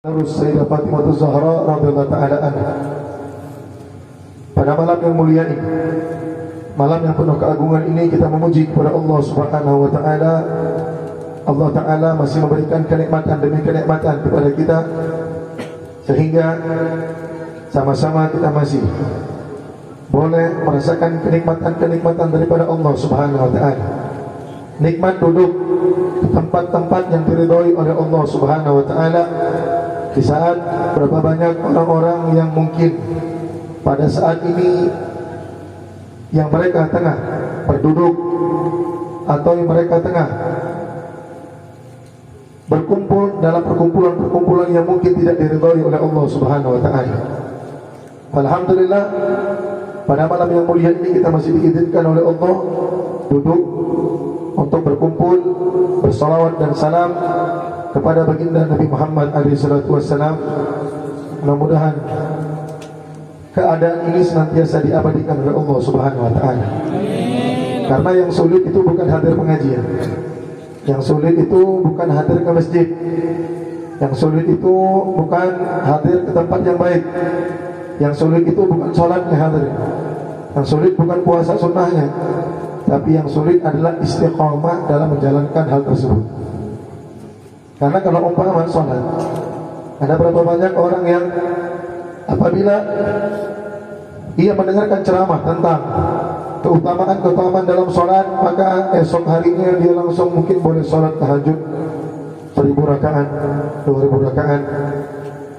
Terus Sayyidah Fatimah Zahra radhiyallahu taala anha. Pada malam yang mulia ini, malam yang penuh keagungan ini, kita memuji kepada Allah Subhanahu wa taala. Allah taala masih memberikan kenikmatan demi kenikmatan kepada kita, sehingga sama-sama kita masih boleh merasakan kenikmatan-kenikmatan daripada Allah Subhanahu wa taala. Nikmat duduk di tempat-tempat yang diridhoi oleh Allah Subhanahu wa taala. Di saat berapa banyak orang-orang yang mungkin pada saat ini yang mereka tengah berduduk atau yang mereka tengah berkumpul dalam perkumpulan-perkumpulan yang mungkin tidak diridhoi oleh Allah Subhanahu wa taala. Alhamdulillah, pada malam yang mulia ini kita masih diizinkan oleh Allah duduk untuk berkumpul, bersalawat dan salam kepada baginda Nabi Muhammad SAW. Mudah-mudahan keadaan ini senantiasa diabadikan oleh Allah Subhanahu wa taala. Karena yang sulit itu bukan hadir pengajian. Yang sulit itu bukan hadir ke masjid. Yang sulit itu bukan hadir ke tempat yang baik. Yang sulit itu bukan sholatnya hadir. Yang sulit bukan puasa sunnahnya. Tapi yang sulit adalah istiqamah dalam menjalankan hal tersebut. Karena kalau umpama sholat, ada berapa banyak orang yang apabila ia mendengarkan ceramah tentang keutamaan dalam sholat, maka esok harinya dia langsung mungkin boleh sholat tahajud 1000 rakaat, 2000 rakaat,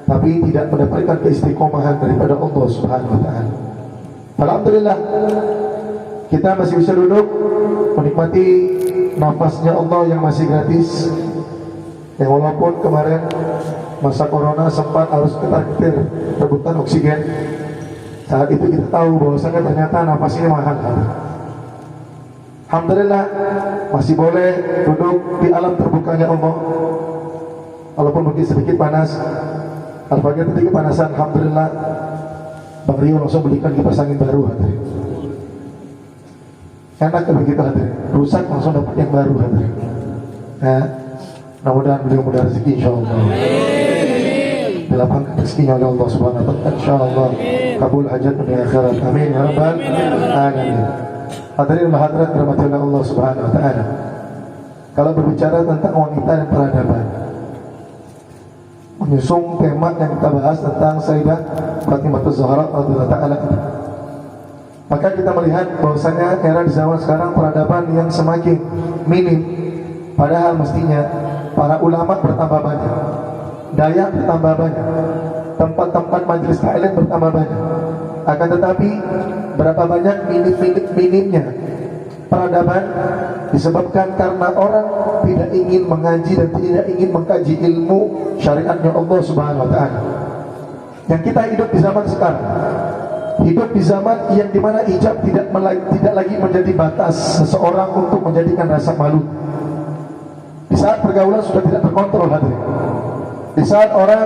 tapi tidak mendapatkan keistiqomahan daripada Allah Subhanahu wa taala. Alhamdulillah, kita masih bisa duduk menikmati nafasnya Allah yang masih gratis. Yang walaupun kemarin masa corona sempat harus ketar-ketir rebutan oksigen, saat itu kita tahu bahwasanya ternyata nafasnya mahal. Alhamdulillah masih boleh duduk di alam terbukanya Allah. Walaupun mungkin sedikit panas, Al-Fajr tadi kepanasan. Alhamdulillah Bang Rio langsung belikan kipas angin baru, hadirin. Enak begitu, hadirin. Rusak langsung dapat yang baru, hadirin. Nah, mudah-mudahan beliau mudah rezeki insyaallah. Dilapangkan rezekinya oleh Allah Subhanahu wa taala insyaallah. Kabul hajat dunia akhirat. Amin ya rabbal alamin. Hadirin hadirat dirahmati Allah Subhanahu wa taala. Kalau berbicara tentang wanita dan peradaban, menyusung tema yang kita bahas tentang Sayyidah Fatimah Zahra radhiyallahu taala, maka kita melihat bahwasanya era di zaman sekarang peradaban yang semakin minim, padahal mestinya para ulama bertambah banyak, daya bertambah banyak, tempat-tempat majelis ta'lim bertambah banyak. Akan tetapi berapa banyak minimnya peradaban disebabkan karena orang tidak ingin mengaji dan tidak ingin mengkaji ilmu syariatnya Allah Subhanahu wa taala. Yang kita hidup di zaman sekarang, hidup di zaman yang dimana hijab tidak lagi menjadi batas seseorang untuk menjadikan rasa malu. Di saat pergaulan sudah tidak terkontrol, hadirin. Di saat orang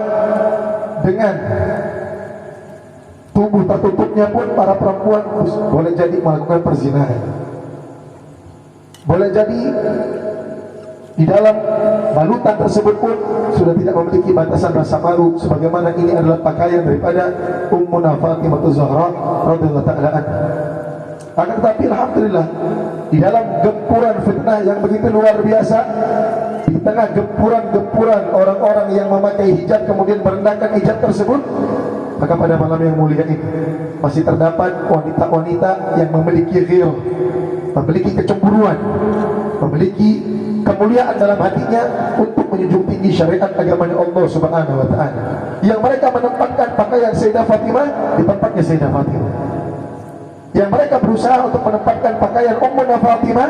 dengan tubuh tertutupnya pun para perempuan boleh jadi melakukan perzinahan. Boleh jadi di dalam balutan tersebut pun sudah tidak memiliki batasan rasa malu, sebagaimana ini adalah pakaian daripada Ummuna Fatimah Zahra radhiyallahu taala anha. Akan tetapi alhamdulillah, di dalam gempuran fitnah yang begitu luar biasa, di tengah gempuran orang-orang yang memakai hijab kemudian merendahkan hijab tersebut, maka pada malam yang mulia ini masih terdapat wanita-wanita yang memiliki ghirah, memiliki kecemburuan, memiliki kemuliaan dalam hatinya untuk menjunjung tinggi syariat agamanya Allah Subhanahu wa taala. Yang mereka menempatkan pakaian Sayyidah Fatimah di tempatnya Sayyidah Fatimah. Yang mereka berusaha untuk menempatkan pakaian Ummuna Fatimah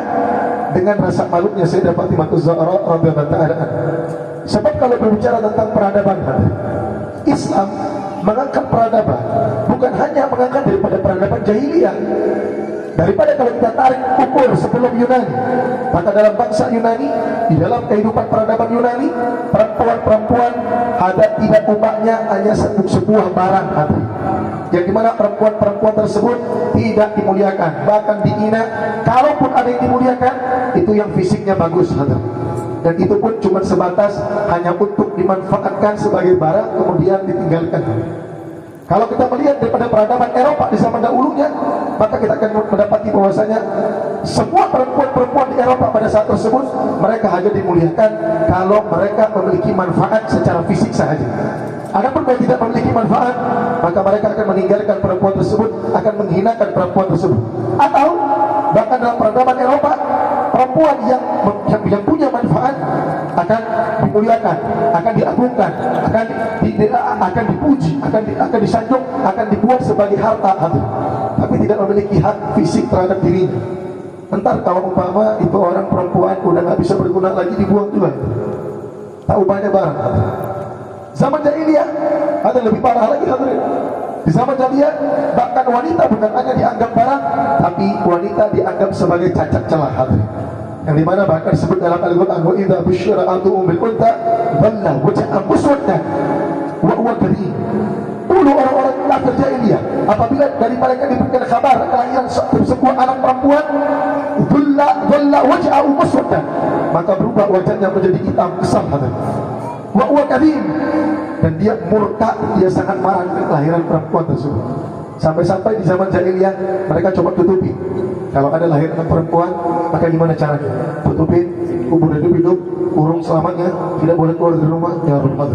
dengan rasa malunya Sayyidah Fatimah Zahra radhiyallahu taala anha. Sebab kalau berbicara tentang peradaban, Islam mengangkat peradaban bukan hanya mengangkat daripada peradaban jahiliyah. Daripada kalau kita tarik ukur sebelum Yunani, maka dalam bangsa Yunani, di dalam kehidupan peradaban Yunani, perempuan-perempuan ada tidak umpamanya hanya sebuah barang hati, yang dimana perempuan-perempuan tersebut tidak dimuliakan, bahkan dihina. Kalaupun ada yang dimuliakan, itu yang fisiknya bagus, hati. dan itu pun cuma sebatas hanya untuk dimanfaatkan sebagai barang kemudian ditinggalkan. Kalau kita melihat daripada peradaban Eropa di zaman dahulunya, maka kita akan mendapati bahwasanya semua perempuan-perempuan di Eropa pada saat tersebut mereka hanya dimuliakan kalau mereka memiliki manfaat secara fisik sahaja. Adapun kalau tidak memiliki manfaat, maka mereka akan meninggalkan perempuan tersebut, akan menghinakan perempuan tersebut. Atau bahkan dalam peradaban Eropa, perempuan yang punya manfaat akan dimuliakan, akan diagungkan, akan dipuji, akan disanjung, akan dibuat sebagai harta. Tapi tidak memiliki hak fisik terhadap dirinya. Entar kalau umpama itu orang perempuan udah nggak bisa berguna lagi, dibuang juga. Tak ubahnya barang. Zaman jahiliyah ada lebih parah lagi, hadirin. Di zaman jahiliyah bahkan wanita bukan hanya dianggap barang, tapi wanita dianggap sebagai cacat celah, hadirin. Yang dimana bahkan disebut dalam Al-Quran, wa idza busyira ahaduhum bil unta dhalla wajhahu muswaddan wa huwa kadhib. Dulu orang-orang kafir jahiliyah apabila dari mereka diberikan kabar kelahiran sebuah anak perempuan, dhalla wajhahu muswaddan, maka berubah wajahnya menjadi hitam kesal, hadirin. Wa huwa kadhib, dan dia murka, dia sangat marah dengan kelahiran perempuan tersebut. Sampai-sampai di zaman jahiliyah mereka coba tutupi. Kalau ada lahir anak perempuan, maka gimana caranya? Tutupin, kubur hidup, urung selamanya, tidak boleh keluar dari rumah. Ya Rabbal.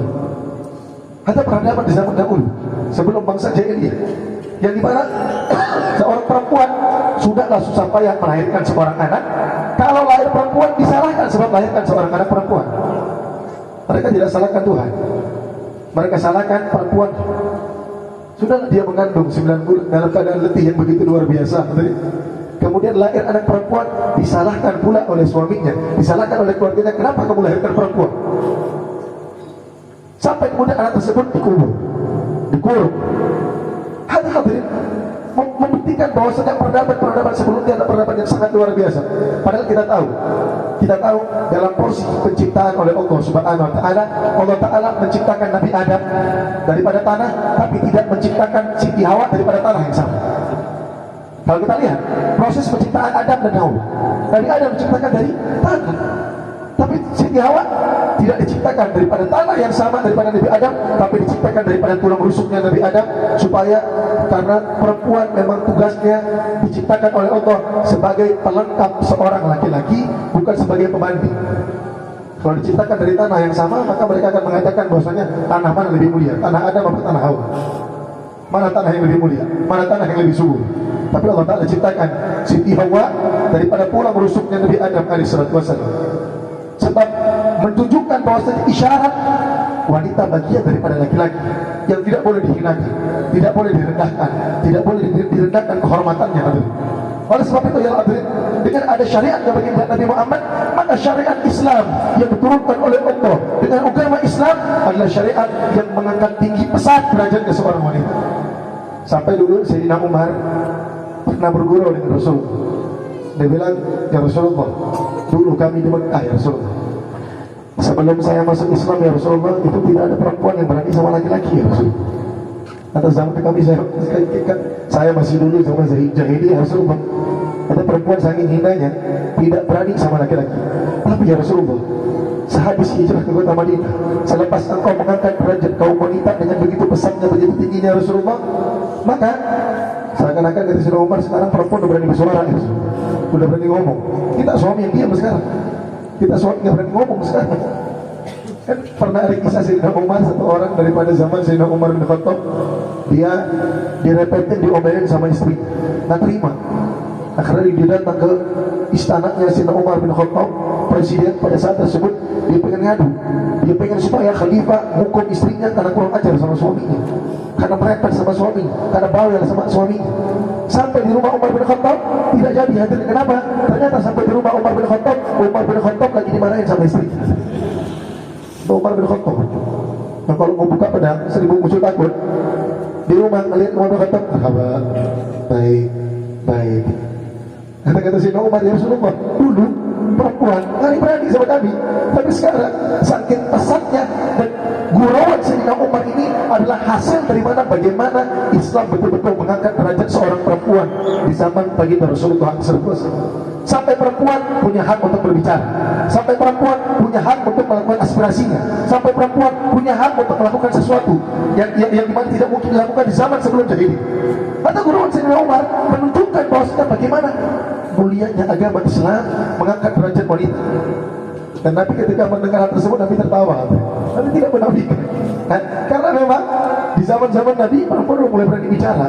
Ada peradaban di zaman dahulu sebelum bangsa jahiliyah, yang dimana seorang perempuan sudahlah susah payah melahirkan seorang anak. Kalau lahir perempuan disalahkan sebab melahirkan seorang anak perempuan. Mereka tidak salahkan Tuhan, mereka salahkan perempuan. Sudahlah dia mengandung 9 bulan dalam keadaan letih yang begitu luar biasa, kemudian lahir anak perempuan, disalahkan pula oleh suaminya, disalahkan oleh keluarganya. Kenapa kamu lahirkan perempuan? Sampai kemudian anak tersebut dikurung. Hadirin, membuktikan bahwa sedang peradaban sebelumnya ada peradaban yang sangat luar biasa. Padahal kita tahu dalam porsi penciptaan oleh Allah Subhanahu wa taala, Allah taala menciptakan Nabi Adam daripada tanah, tapi tidak menciptakan Siti Hawa daripada tanah yang sama. Kalau kita lihat proses penciptaan Adam dan Hawa, Nabi Adam diciptakan dari tanah, tapi Siti Hawa tidak diciptakan daripada tanah yang sama daripada Nabi Adam, tapi diciptakan daripada tulang rusuknya Nabi Adam, supaya karena perempuan memang tugasnya diciptakan oleh Allah sebagai pelengkap seorang laki-laki, bukan sebagai pembanding. Kalau diciptakan dari tanah yang sama, maka mereka akan mengatakan bahwasanya tanah mana lebih mulia, tanah Adam atau tanah Hawa? Mana tanah yang lebih mulia? Mana tanah yang lebih subur? Tapi Allah Ta'ala ciptakan Siti Hawa daripada tulang rusuknya Nabi Adam alaihissalatu wassalam, sebab menunjukkan bahwasanya isyarat wanita bagian daripada laki-laki yang tidak boleh dihinakan, tidak boleh direndahkan, tidak boleh direndahkan kehormatannya. Oleh sebab itu ya hadirin, dengan ada syariat yang baginda Nabi Muhammad, maka syariat Islam yang diturunkan oleh Allah dengan agama Islam adalah syariat yang mengangkat tinggi pesat derajatnya seorang wanita. Sampai dulu Sayyidina Umar pernah bergurau dengan Rasul. Dia bilang, ya Rasulullah, dulu kami di Mekah ya Rasulullah, sebelum saya masuk Islam ya Rasulullah, itu tidak ada perempuan yang berani sama laki-laki ya Rasulullah. Atas zaman kami saya masih dulu sama jahiliyah ya Rasulullah, ada perempuan saking hinanya tidak berani sama laki-laki. Tapi ya Rasulullah, sehabis hijrah ke kota Madinah, selepas engkau mengangkat derajat kaum wanita dengan begitu pesatnya, begitu tingginya Rasulullah, maka seakan-akan kata Sayyidina Umar, sekarang perempuan udah berani bersuara ya Rasulullah, udah berani ngomong. Kita suami yang diam sekarang, kita suami nggak berani ngomong sekarang. Kan pernah ada kisah Sayyidina Umar, satu orang daripada zaman Sayyidina Umar bin Khattab, dia direpetin, diomelin sama istri, nggak terima. Akhirnya dia datang ke istananya Sayyidina Umar bin Khattab, presiden pada saat tersebut. Dia pengen ngadu, dia pengen supaya khalifah hukum istrinya karena kurang ajar sama suaminya, karena merepet sama suaminya, karena bawel sama suaminya. Sampai di rumah Umar bin Khattab tidak jadi hadir. Kenapa? Ternyata sampai di rumah Umar bin Khattab lagi dimarahin sama istrinya. Umar bin Khattab, nah kalau mau buka pedang 1000 musuh takut, di rumah ngelihat Umar bin Khattab, kabar baik. Kata Sayyidina Umar, ya Rasulullah, dulu perempuan nggak berani sama kami, tapi sekarang saking pesatnya dan gurauan Sayyidina Umar ini adalah hasil dari mana bagaimana Islam betul-betul mengangkat derajat seorang perempuan di zaman baginda Rasulullah SAW. Sampai perempuan punya hak untuk berbicara, sampai perempuan punya hak untuk melakukan aspirasinya, sampai perempuan punya hak untuk melakukan sesuatu yang dimana tidak mungkin dilakukan di zaman sebelum jahili. Kata Guru Sayyidina Umar menunjukkan bahwasanya bagaimana mulianya agama Islam mengangkat derajat wanita. Dan Nabi ketika mendengar hal tersebut, Nabi tertawa. Nabi tidak menafikan. Karena memang di zaman-zaman Nabi perempuan mulai berani bicara.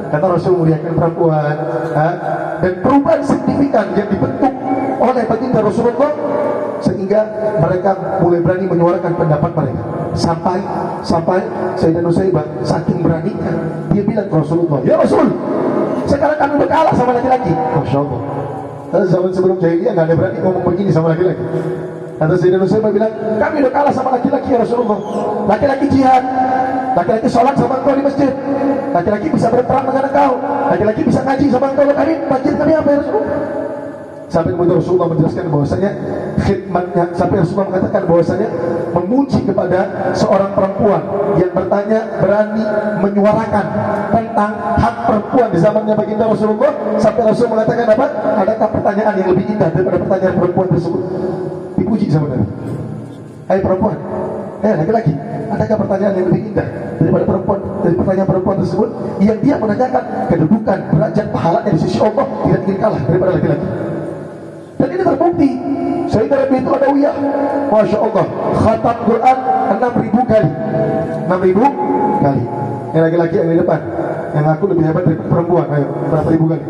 Kata Rasul muliakan perempuan. Dan perubahan signifikan yang dibentuk oleh baginda Rasulullah sehingga mereka mulai berani menyuarakan pendapat mereka. Sampai Sayyidah Nusaybah saking beraninya dia bilang ke Rasulullah, "Ya Rasul, sekarang kami udah kalah sama laki-laki." Masya Allah. Zaman sebelum jahiliyah nggak ada berani ngomong begini sama laki-laki. Kata Sayyidah Nusaybah bilang, "Kami udah kalah sama laki-laki ya Rasulullah. Laki-laki jihad, laki-laki sholat sama engkau di masjid, laki-laki bisa berperang dengan engkau, laki-laki bisa ngaji sama engkau. Bagian kami apa ya Rasulullah?" Sampai kemudian Rasulullah menjelaskan bahwasanya khidmatnya, sampai Rasulullah mengatakan bahwasanya memuji kepada seorang perempuan yang berani menyuarakan tentang hak perempuan di zamannya baginda Rasulullah. Sampai Rasul mengatakan apa? Adakah pertanyaan yang lebih indah daripada pertanyaan perempuan tersebut? Dipuji sama Nabi. Hai perempuan, laki-laki, adakah pertanyaan yang lebih indah daripada dari pertanyaan perempuan tersebut yang dia menanyakan kedudukan, derajat, pahalanya di sisi Allah tidak ingin kalah daripada laki-laki. Dan ini terbukti. Sayyidah Rabi itu ada uyah, Masya Allah, khatam Quran 6.000 kali. 6.000 kali. Yang laki-laki yang di depan, yang aku lebih hebat daripada perempuan. Ayo, berapa ribu kali?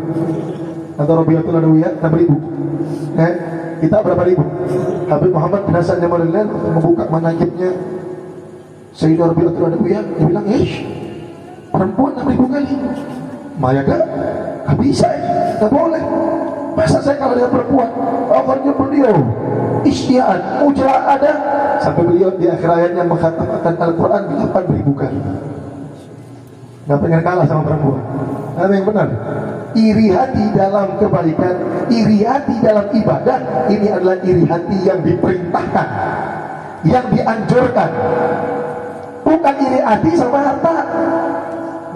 Atau Rabiatul Adawiyah 6.000. Kita berapa ribu? Habib Muhammad bin Hasan Jamaludin membuka manaqibnya Sayyidah Rabiatul Adawiyah, dia bilang, perempuan 6.000 kali. Maya gak bisa, gak boleh. Masa saya kalah dengan perempuan? Akhirnya beliau istiad, ujra ada, sampai beliau di akhir ayatnya mengkhatamkan Al-Quran 8.000 kali. Gak pengen kalah sama perempuan. Ada yang benar. Iri hati dalam kebaikan, iri hati dalam ibadah, ini adalah iri hati yang diperintahkan, yang dianjurkan. Bukan iri hati sama harta.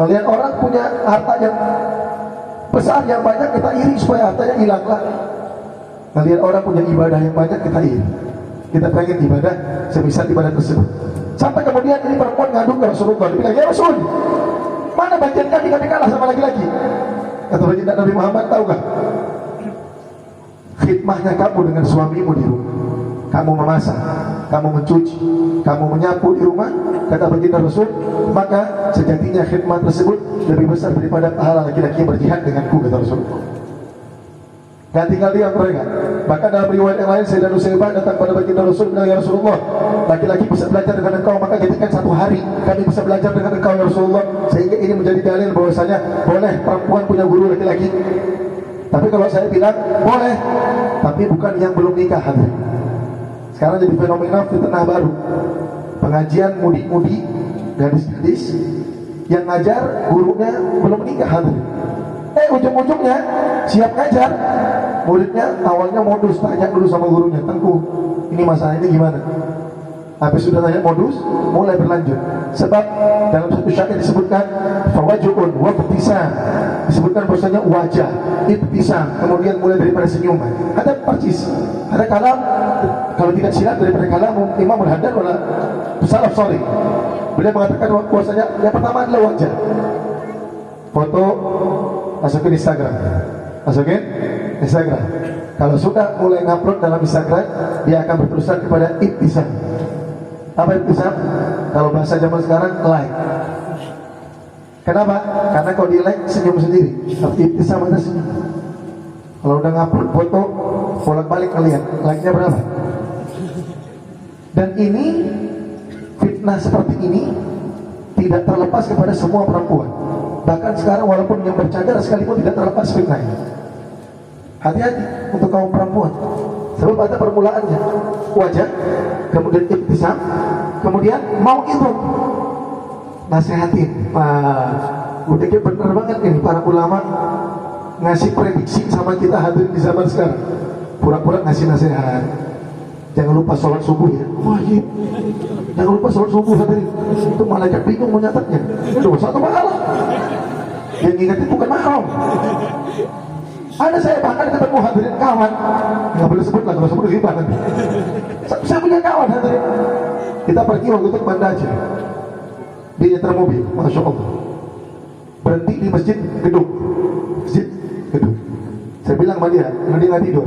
Melihat orang punya harta yang besar, yang banyak, kita iri supaya hartanya hilanglah. Melihat orang punya ibadah yang banyak, kita iri. Kita pengen ibadah sebisa ibadah tersebut. Sampai kemudian ini perempuan ngadu ke Rasulullah, dia bilang, "Ya Rasul, mana bagian kami kalah sama laki-laki?" Kata baginda Nabi Muhammad, tahu gak? Khidmahnya kamu dengan suamimu di rumah. Kamu memasak, kamu mencuci, kamu menyapu di rumah. Kata baginda Rasul, maka sejatinya khidmat tersebut lebih besar daripada pahala laki-laki yang berjihad denganku, kata Rasulullah. Gak tinggal diam mereka. Bahkan dalam riwayat yang lain, Sayyidah Nusaybah datang pada baginda Rasul, bilang, "Ya Rasulullah, laki-laki bisa belajar dengan engkau, maka jadikan satu hari kami bisa belajar dengan engkau ya Rasulullah." Sehingga ini menjadi dalil bahwasanya boleh perempuan punya guru laki-laki. Tapi kalau saya bilang boleh, tapi bukan yang belum nikah. Sekarang jadi fenomena fitnah baru. Pengajian mudi-mudi, gadis-gadis yang ngajar gurunya belum menikah. Ujung-ujungnya siap ngajar, muridnya awalnya modus, tanya dulu sama gurunya, "Tengku, ini masalah ini gimana?" Habis sudah tanya modus, mulai berlanjut. Sebab dalam satu syair disebutkan fawajun wa ibtisam, disebutkan bahwasanya wajah, ibtisam, kemudian mulai daripada senyuman. Ada percis, ada kalam, kalau tidak silap daripada kalam Imam Al-Haddad wala salaf salih. Beliau mengatakan bahwasanya yang pertama adalah wajah. Foto masukin Instagram. Kalau sudah mulai ngupload dalam Instagram, dia akan berterusan kepada ibtisam. Apa ibtisam? Kalau bahasa zaman sekarang, like. Kenapa? Karena kalau di like senyum sendiri. Tapi ibtisam ada senyum. Kalau udah ngupload foto, bolak-balik kalian, like-nya berapa? Dan ini fitnah seperti ini tidak terlepas kepada semua perempuan. Bahkan sekarang walaupun yang bercadar sekalipun tidak terlepas fitnahnya. Hati-hati untuk kaum perempuan. Sebab ada permulaannya wajah, kemudian ibtisam, kemudian mau itu nasihatin. Udah bener banget ini para ulama ngasih prediksi sama kita hadirin di zaman sekarang. Pura-pura ngasih nasihat. Jangan lupa sholat subuh ya, wajib. Jangan lupa sholat subuh hadirin. Itu malaikat bingung menyatatnya. Itu dosa atau pahala? Yang ingat itu bukan mahram. Ada saya bahkan ketemu hadirin kawan, nggak boleh sebut lah, kalau sebut ghibah nanti. Saya punya kawan hadirin, kita pergi waktu itu ke Banda Aceh. Dia nyetir mobil, masya Allah, berhenti di masjid gedung. Saya bilang sama dia, karena dia nggak tidur,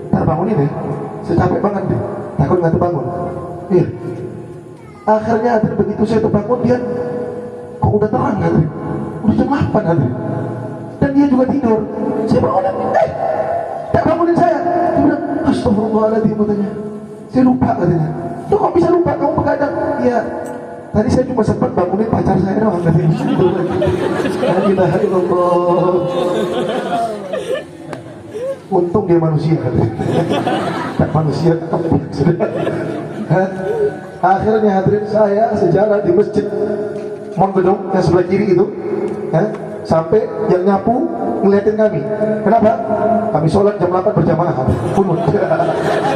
ntar bangunin ya, saya capek banget deh, takut nggak terbangun. Iya. Akhirnya hadirin begitu saya terbangun, dia kok udah terang hadirin, udah jam 8 hadirin, dan dia juga tidur. Saya bangunin, tak bangunin saya. Dia bilang, astagfirullahaladzim, katanya. Saya lupa katanya. Tuh kok bisa lupa, kamu begadang? Iya, tadi saya cuma sempat bangunin pacar saya doang, katanya. Tidur lagi. La ilaha illallah. Untung dia manusia, katanya. Tak manusia, kamu sudah. Akhirnya hadirin, saya sejarah di masjid Mondbedong yang sebelah kiri itu, sampai yang nyapu ngeliatin kami. Kenapa? Kami sholat jam 8 berjamaah. Kunut.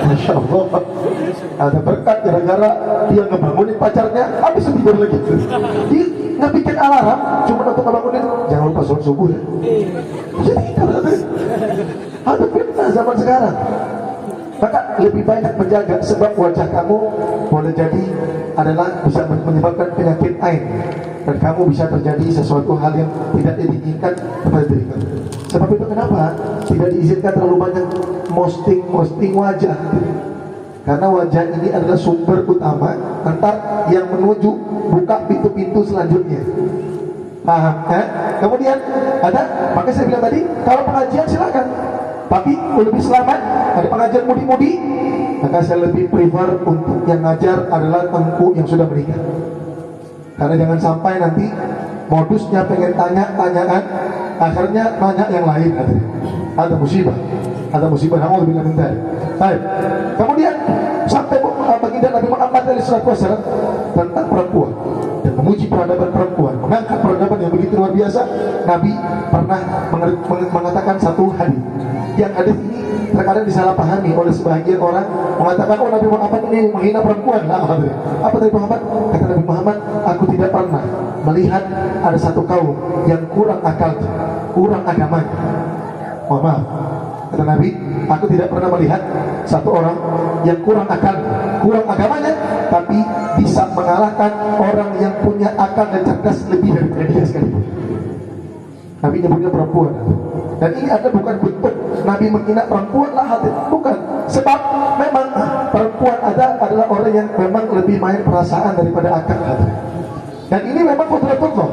Masya Allah. Ada berkat gara-gara dia ngebangunin pacarnya, habis tidur lagi. Dia nggak bikin alarm, cuma untuk ngebangunin, jangan lupa sholat subuh ya. Jadi ada fitnah zaman sekarang. Maka lebih banyak menjaga, sebab wajah kamu boleh jadi adalah bisa menyebabkan penyakit ain, dan kamu bisa terjadi sesuatu hal yang tidak diinginkan kepada diri kamu. Sebab itu kenapa tidak diizinkan terlalu banyak posting wajah, karena wajah ini adalah sumber utama antar yang menuju buka pintu-pintu selanjutnya. Paham? Kemudian ada, maka saya bilang tadi, kalau pengajian silakan, tapi lebih selamat ada pengajian mudi-mudi, maka saya lebih prefer untuk yang ngajar adalah tengku yang sudah menikah. Karena jangan sampai nanti modusnya pengen tanya-tanyaan, akhirnya tanya yang lain. Ada musibah, alhamdulillah min dzalik. Baik. Kemudian sampai baginda Nabi Muhammad SAW tentang perempuan dan memuji peradaban perempuan, mengangkat peradaban yang begitu luar biasa. Nabi pernah mengatakan satu hadis. Yang hadis ini terkadang disalahpahami oleh sebagian orang, mengatakan, oh Nabi Muhammad ini menghina perempuan. Apa Nabi Muhammad? Kata Nabi Muhammad, aku tidak pernah melihat ada satu kaum yang kurang akal, kurang agamanya. Mohon maaf, kata Nabi, aku tidak pernah melihat satu orang yang kurang akal, kurang agamanya, tapi bisa mengalahkan orang yang punya akal dan cerdas lebih daripada dia sekalipun. Nabi nyebutnya perempuan. Dan ini ada bukan bentuk Nabi menghina perempuan lah, bukan. Sebab memang perempuan adalah orang yang memang lebih main perasaan daripada akal. Dan ini memang qudratullah.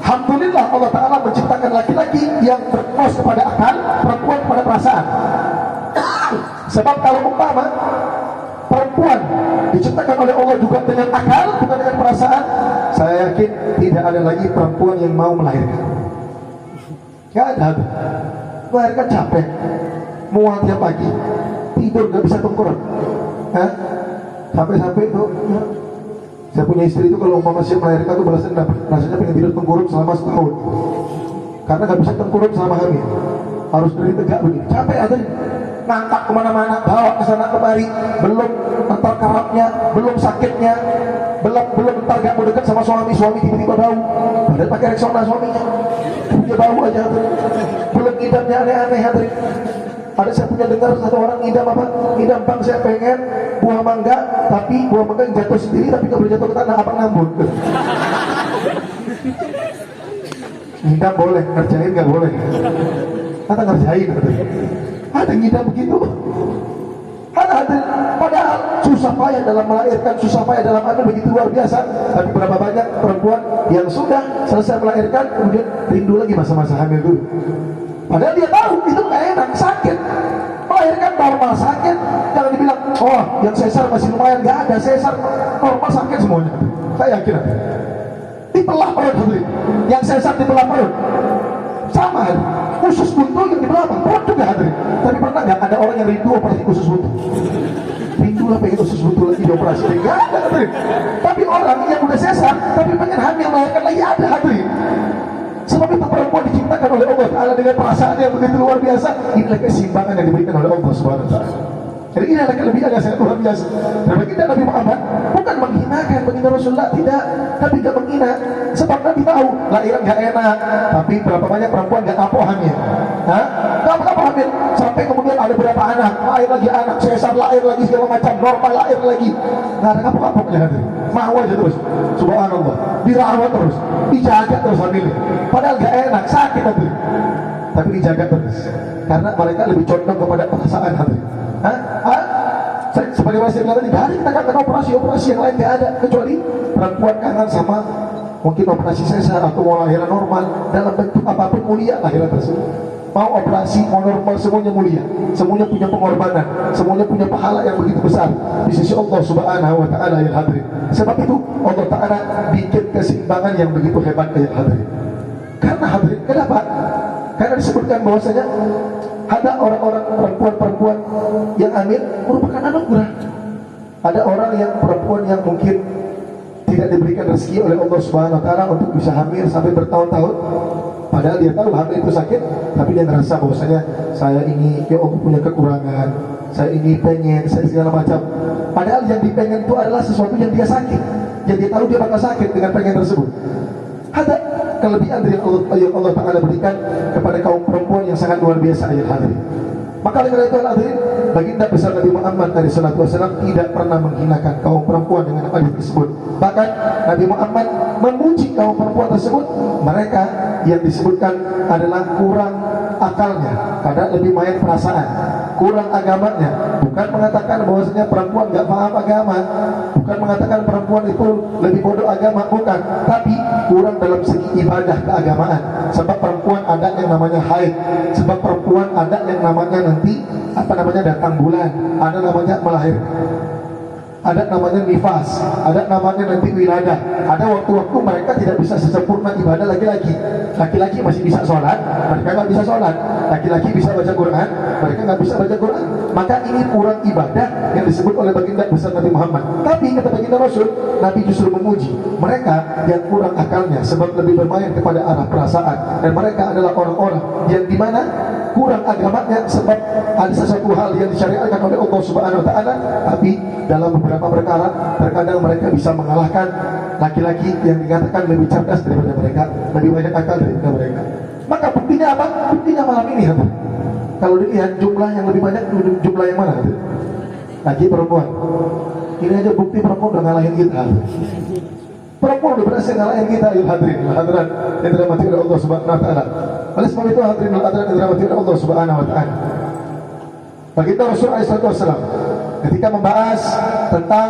Alhamdulillah Allah Ta'ala menciptakan laki-laki yang berfokus kepada akal, perempuan kepada perasaan. Sebab kalau umpama perempuan diciptakan oleh Allah juga dengan akal, bukan dengan perasaan, saya yakin tidak ada lagi perempuan yang mau melahirkan. Gak ada. Melahirkan capek, mual tiap pagi, tidur gak bisa tengkurap. Sampai-sampai itu ya, saya punya istri itu kalau umpama siap melahirkan tuh balasnya dendam, rasanya pengen tidur tengkurap selama setahun, karena gak bisa tengkurap selama hamil, harus berdiri tegak begini. Capek ada, ngangkat kemana-mana, bawa ke sana kemari, belum entar karapnya, belum sakitnya, belum entar gak mau dekat sama suami tiba-tiba bau, padahal pakai Rexona suaminya, punya bau aja tuh. Belum idamnya aneh-aneh hadirin. Ada saya punya dengar satu orang ngidam apa? Ngidam, bang saya pengen buah mangga, tapi buah mangga yang jatuh sendiri tapi gak boleh jatuh ke tanah, abang ngambut. Ngidam boleh, ngerjain gak boleh. Kata ngerjain. Ada ngidam begitu. Ada, padahal susah payah dalam melahirkan, susah payah dalam hamil begitu luar biasa. Tapi berapa banyak perempuan yang sudah selesai melahirkan kemudian rindu lagi masa-masa hamil dulu. Padahal dia tahu itu gak enak, sakit. Melahirkan normal sakit, jangan dibilang, oh yang sesar masih lumayan, gak ada sesar normal sakit semuanya. Saya yakin ada. Dibelah perut hadirin, yang sesar dibelah perut. Sama hadirin, usus buntu yang dibelah perut juga hadirin. Tapi pernah gak ada orang yang rindu operasi usus buntu? Rindu lah pengen usus buntu lagi dioperasi, gak ada hadirin. Tapi orang yang udah sesar tapi pengen hamil melahirkan lagi ada hadirin. Sebab itu perempuan diciptakan oleh Allah Ta'ala dengan perasaan yang begitu luar biasa. Inilah keseimbangan yang diberikan oleh Allah Subhanahu wa Ta'ala. Jadi ini adalah kelebihan yang sangat luar biasa. Dan baginda Nabi Muhammad bukan menghinakan baginda Rasulullah, tidak. Nabi tidak menghina, sebab Nabi tahu lahiran gak enak, tapi berapa banyak perempuan gak kapok hamil. Gak kapok hamil, sampai kemudian ada berapa anak, lahir lagi anak, sesar lahir lagi segala macam, normal lahir lagi. Gak ada kapok-kapoknya, mau aja terus. Subhanallah, dirawat terus, dijaga terus hamilnya. Padahal gak enak, sakit hati, tapi dijaga terus. Karena mereka lebih condong kepada perasaan hati. Sebagai bahasa yang tadi, hari kita akan operasi yang lain gak ada, kecuali perempuan kangen sama mungkin operasi sesar atau mau lahiran normal dalam bentuk apapun mulia lahiran tersebut. Mau operasi, mau normal, semuanya mulia, semuanya punya pengorbanan, semuanya punya pahala yang begitu besar di sisi Allah Subhanahu wa Ta'ala yang hadirin. Sebab itu Allah Ta'ala bikin keseimbangan yang begitu hebat yang hadirin. Karena hadirin, kenapa? Karena disebutkan bahwasanya ada orang-orang perempuan yang hamil merupakan anugerah. Ada orang yang perempuan yang mungkin tidak diberikan rezeki oleh Allah Subhanahu wa Ta'ala untuk bisa hamil sampai bertahun-tahun. Padahal dia tahu hamil itu sakit, tapi dia merasa bahwasanya saya ini ya Allah punya kekurangan, saya ini pengen, saya segala macam. Padahal yang dipengen itu adalah sesuatu yang dia sakit, yang dia tahu dia bakal sakit dengan pengen tersebut. Ada kelebihan yang Allah Ta'ala berikan kepada kaum perempuan yang sangat luar biasa ayat hadirin. Maka oleh karena itu hadirin, baginda besar Nabi Muhammad SAW tidak pernah menghinakan kaum perempuan dengan hadis tersebut. Bahkan Nabi Muhammad memuji kaum perempuan tersebut. Mereka yang disebutkan adalah kurang akalnya, karena lebih banyak perasaan, kurang agamanya. Bukan mengatakan bahwasanya perempuan gak paham agama, bukan mengatakan perempuan itu lebih bodoh agama, bukan. Tapi kurang dalam segi ibadah keagamaan. Sebab perempuan ada yang namanya haid, sebab perempuan ada yang namanya nanti datang bulan, ada namanya melahirkan, ada namanya nifas, ada namanya nanti wiladah. Ada waktu-waktu mereka tidak bisa sesempurna ibadah laki-laki. Laki-laki masih bisa sholat, mereka nggak bisa sholat. Laki-laki bisa baca Quran, mereka nggak bisa baca Quran. Maka ini kurang ibadah yang disebut oleh baginda besar Nabi Muhammad. Tapi kata baginda Rasul, Nabi justru memuji mereka yang kurang akalnya, sebab lebih bermain kepada arah perasaan. Dan mereka adalah orang-orang yang dimana kurang agamanya, sebab ada sesuatu hal yang disyariatkan oleh Allah Subhanahu wa Ta'ala, tapi dalam beberapa perkara terkadang mereka bisa mengalahkan laki-laki yang dikatakan lebih cerdas daripada mereka, lebih banyak akal daripada mereka. Maka buktinya apa? Buktinya malam ini, hati. Kalau dilihat jumlah yang lebih banyak, jumlah yang mana? Hati? Laki perempuan. Ini aja bukti perempuan udah ngalahin kita. Hati. Perempuan udah berhasil ngalahin kita, ya hadirin, hadirat yang dirahmati oleh Allah Subhanahu wa Ta'ala. Oleh sebab itu hadirin hadirat yang dirahmati oleh Allah Subhanahu wa Ta'ala, baginda Rasulullah SAW ketika membahas tentang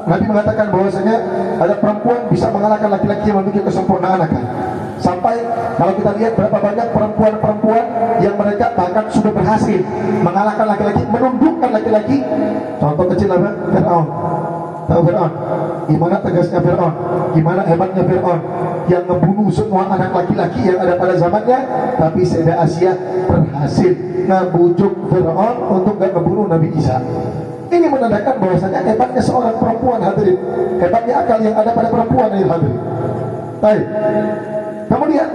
Nabi mengatakan bahwasanya ada perempuan bisa mengalahkan laki-laki yang memiliki kesempurnaan akal. Sampai kalau kita lihat berapa banyak perempuan-perempuan yang mereka bahkan sudah berhasil mengalahkan laki-laki, menundukkan laki-laki. Contoh kecil apa? Fir'aun. Tahu Fir'aun? Gimana tegasnya Fir'aun? Gimana hebatnya Fir'aun? Yang membunuh semua anak laki-laki yang ada pada zamannya. Tapi Sayyidah Asia berhasil ngebujuk Fir'aun untuk gak membunuh Nabi Isa. Ini menandakan bahwasanya hebatnya seorang perempuan, hadirin. Hebatnya akal yang ada pada perempuan, hadirin. Baik. Kemudian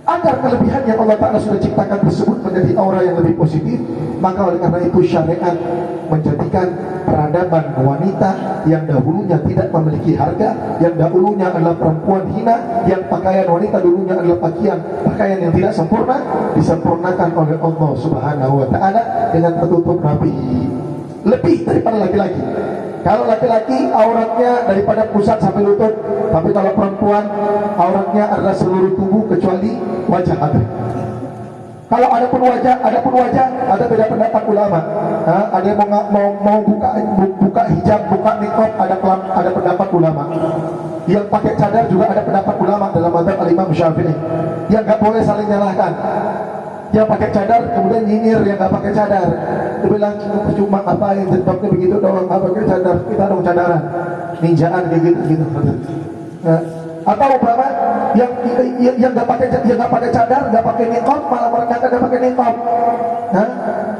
agar kelebihan yang Allah Ta'ala sudah ciptakan tersebut menjadi aura yang lebih positif, maka oleh karena itu syariat menjadikan peradaban wanita yang dahulunya tidak memiliki harga, yang dahulunya adalah perempuan hina, yang pakaian wanita dulunya adalah pakaian yang tidak sempurna, disempurnakan oleh Allah Subhanahu wa Ta'ala dengan tertutup rapi, lebih daripada laki-laki. Kalau laki-laki auratnya daripada pusat sampai lutut, tapi kalau perempuan auratnya adalah seluruh tubuh kecuali wajah. Kalau ada pun wajah, ada beda pendapat ulama. Ada yang mau buka hijab, buka niqab, ada pendapat ulama. Yang pakai cadar juga ada pendapat ulama dalam mazhab Al-Imam Syafi'i. Yang nggak boleh saling nyalahkan. Yang pakai cadar kemudian nyinyir yang nggak pakai cadar. Dia bilang cuma apa yang jilbabnya begitu doang, nggak pakai cadar, kita dong cadaran, ninjaan kayak gitu. Atau umpama yang nggak pakai cadar, nggak pakai niqab, malah mereka nggak pakai niqab.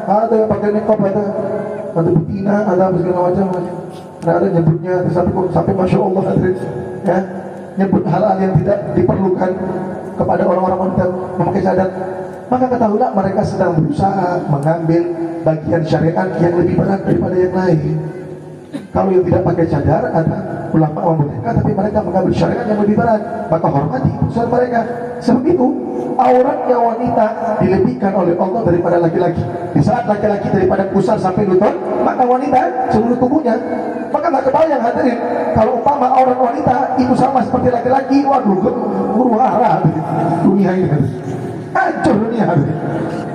Ada yang pakai niqab, ada betina, ada segala macam. Ada nyebutnya sampai masya Allah, ya, nyebut hal-hal yang tidak diperlukan kepada orang-orang wanita memakai cadar. Maka ketahuilah mereka sedang berusaha mengambil bagian syariat yang lebih berat daripada yang lain. Kalau yang tidak pakai cadar ada ulama membolehkan, tapi mereka mengambil syariat yang lebih berat, maka hormati keputusan mereka. Sebab itu auratnya wanita dilebihkan oleh Allah daripada laki-laki. Di saat laki-laki daripada pusar sampai lutut, maka wanita seluruh tubuhnya. Maka nggak kebayang hadirin, kalau umpama aurat wanita itu sama seperti laki-laki, waduh, guru hara dunia ini, hancur dunia hadirin.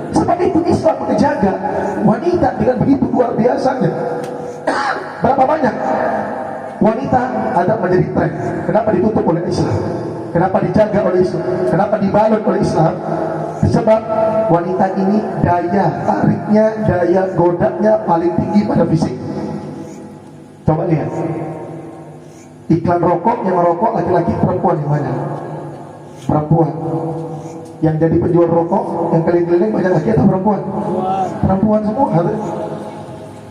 Sebab itu Islam menjaga wanita dengan begitu luar biasanya. Berapa banyak wanita ada menjadi tren? Kenapa ditutup oleh Islam? Kenapa dijaga oleh Islam? Kenapa dibalut oleh Islam? Sebab wanita ini daya tariknya, daya godanya paling tinggi pada fisik. Coba lihat iklan rokok, yang merokok laki-laki, perempuan yang mana? Perempuan. Yang jadi penjual rokok yang keliling-keliling banyak laki atau perempuan? Perempuan semua.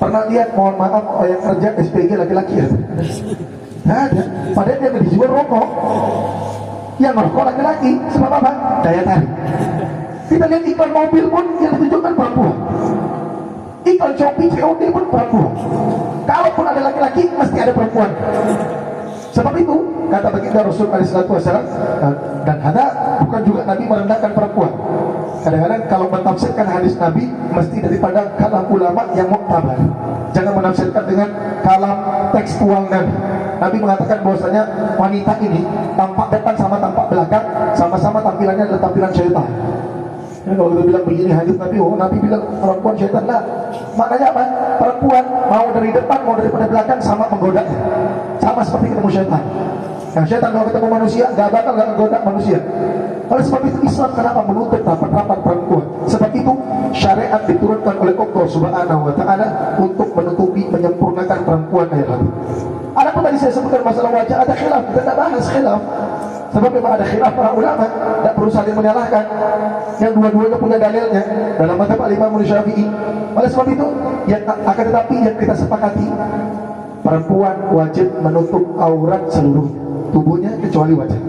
Pernah lihat, mohon maaf, yang kerja SPG laki-laki ya? Tidak ada. Padahal dia dijual rokok, yang merokok laki-laki. Sebab apa? Daya tarik. Kita lihat iklan mobil pun yang ditunjukkan perempuan. Iklan Shopee COD pun perempuan. Kalaupun ada laki-laki, mesti ada perempuan. Sebab itu kata baginda Rasul SAW, dan ada bukan juga Nabi merendahkan perempuan. Kadang-kadang kalau mentafsirkan hadis Nabi mesti daripada kalam ulama yang muktabar. Jangan menafsirkan dengan kalam tekstual Nabi. Nabi mengatakan bahwasanya wanita ini tampak depan sama tampak belakang sama-sama tampilannya adalah tampilan syaitan. Ya, kalau kita bilang begini hadis Nabi, oh Nabi bilang perempuan syaitan lah. Maknanya apa? Perempuan mau dari depan mau daripada belakang sama menggodanya. Sama seperti ketemu syaitan. Yang syaitan kalau ketemu manusia gak bakal gak menggoda manusia. Oleh sebab itu Islam kenapa menutup rapat-rapat perempuan? Sebab itu syariat diturunkan oleh Allah Subhanahu wa Ta'ala untuk menutupi, menyempurnakan perempuan ayat lalu. Adapun tadi saya sebutkan masalah wajah, ada khilaf, kita tidak bahas khilaf. Sebab memang ada khilaf para ulama, tidak perlu saling menyalahkan. Yang dua-duanya punya dalilnya dalam mazhab Imam Syafi'i. Oleh sebab itu, yang akan tetapi yang kita sepakati, perempuan wajib menutup aurat seluruh tubuhnya kecuali wajah.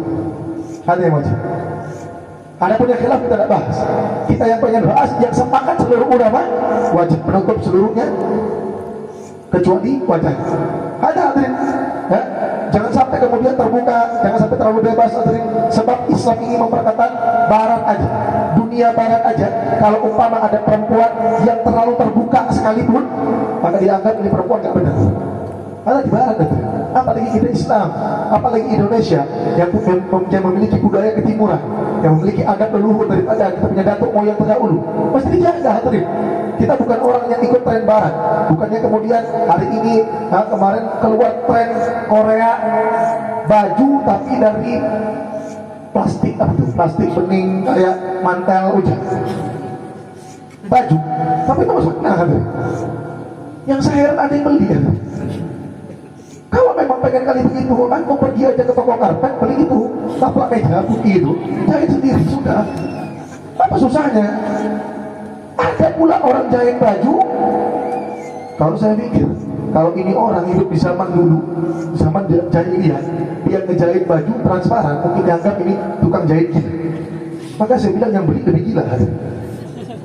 Ada yang wajib. Adapun yang khilaf kita tidak bahas. Kita yang pengen bahas, yang sepakat seluruh ulama wajib menutup seluruhnya kecuali wajah. Ada hadirin, ya? Jangan sampai kemudian terbuka, jangan sampai terlalu bebas hadirin. Sebab Islam ini memperkatakan barat aja, dunia barat aja. Kalau umpama ada perempuan yang terlalu terbuka sekalipun, maka dianggap ini perempuan nggak benar. Ada di barat hadirin. Apalagi kita Islam, apalagi Indonesia yang memiliki budaya ketimuran, yang memiliki adat leluhur daripada kita punya datuk moyang terdahulu, mesti dijaga hadirin. Kita bukan orang yang ikut tren barat. Bukannya kemudian hari ini, kemarin keluar tren Korea baju tapi dari plastik, apa tuh? Plastik bening kayak mantel hujan. Baju, tapi itu masuk hadirin. Yang saya heran ada yang beli hadirin. Kalau memang pengen kali begitu, antum pergi aja ke toko karpet, beli itu, taplak meja putih itu, jahit sendiri sudah. Apa susahnya? Ada pula orang jahit baju. Kalau saya pikir, kalau ini orang hidup di zaman dulu, zaman jahiliyah, dia ngejahit baju transparan, mungkin dianggap ini tukang jahit gila. Maka saya bilang yang beli lebih gila.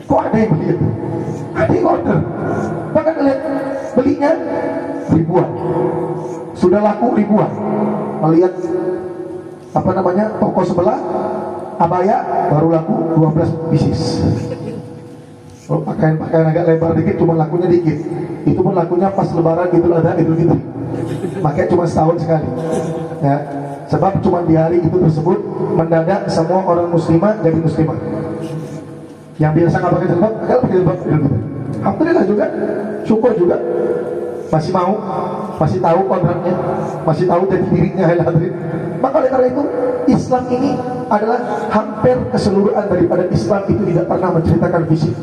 Kok ada yang beli itu? Ada yang order. Maka lihat belinya ribuan. Sudah laku ribuan. Melihat apa namanya toko sebelah abaya baru laku 12 pieces. Kalau pakaian agak lebar dikit cuma lakunya dikit. Itu pun lakunya pas lebaran gitu ada Idul Fitri. Makanya cuma setahun sekali. Ya, sebab cuma di hari itu tersebut mendadak semua orang muslimah jadi muslimah. Yang biasa nggak pakai jilbab, pakai jilbab Idul Fitri. Alhamdulillah juga, syukur juga. Masih mau, masih tahu kodratnya, masih tahu jati dirinya. Hadirin. Maka oleh karena itu Islam ini adalah hampir keseluruhan daripada Islam itu tidak pernah menceritakan fisik.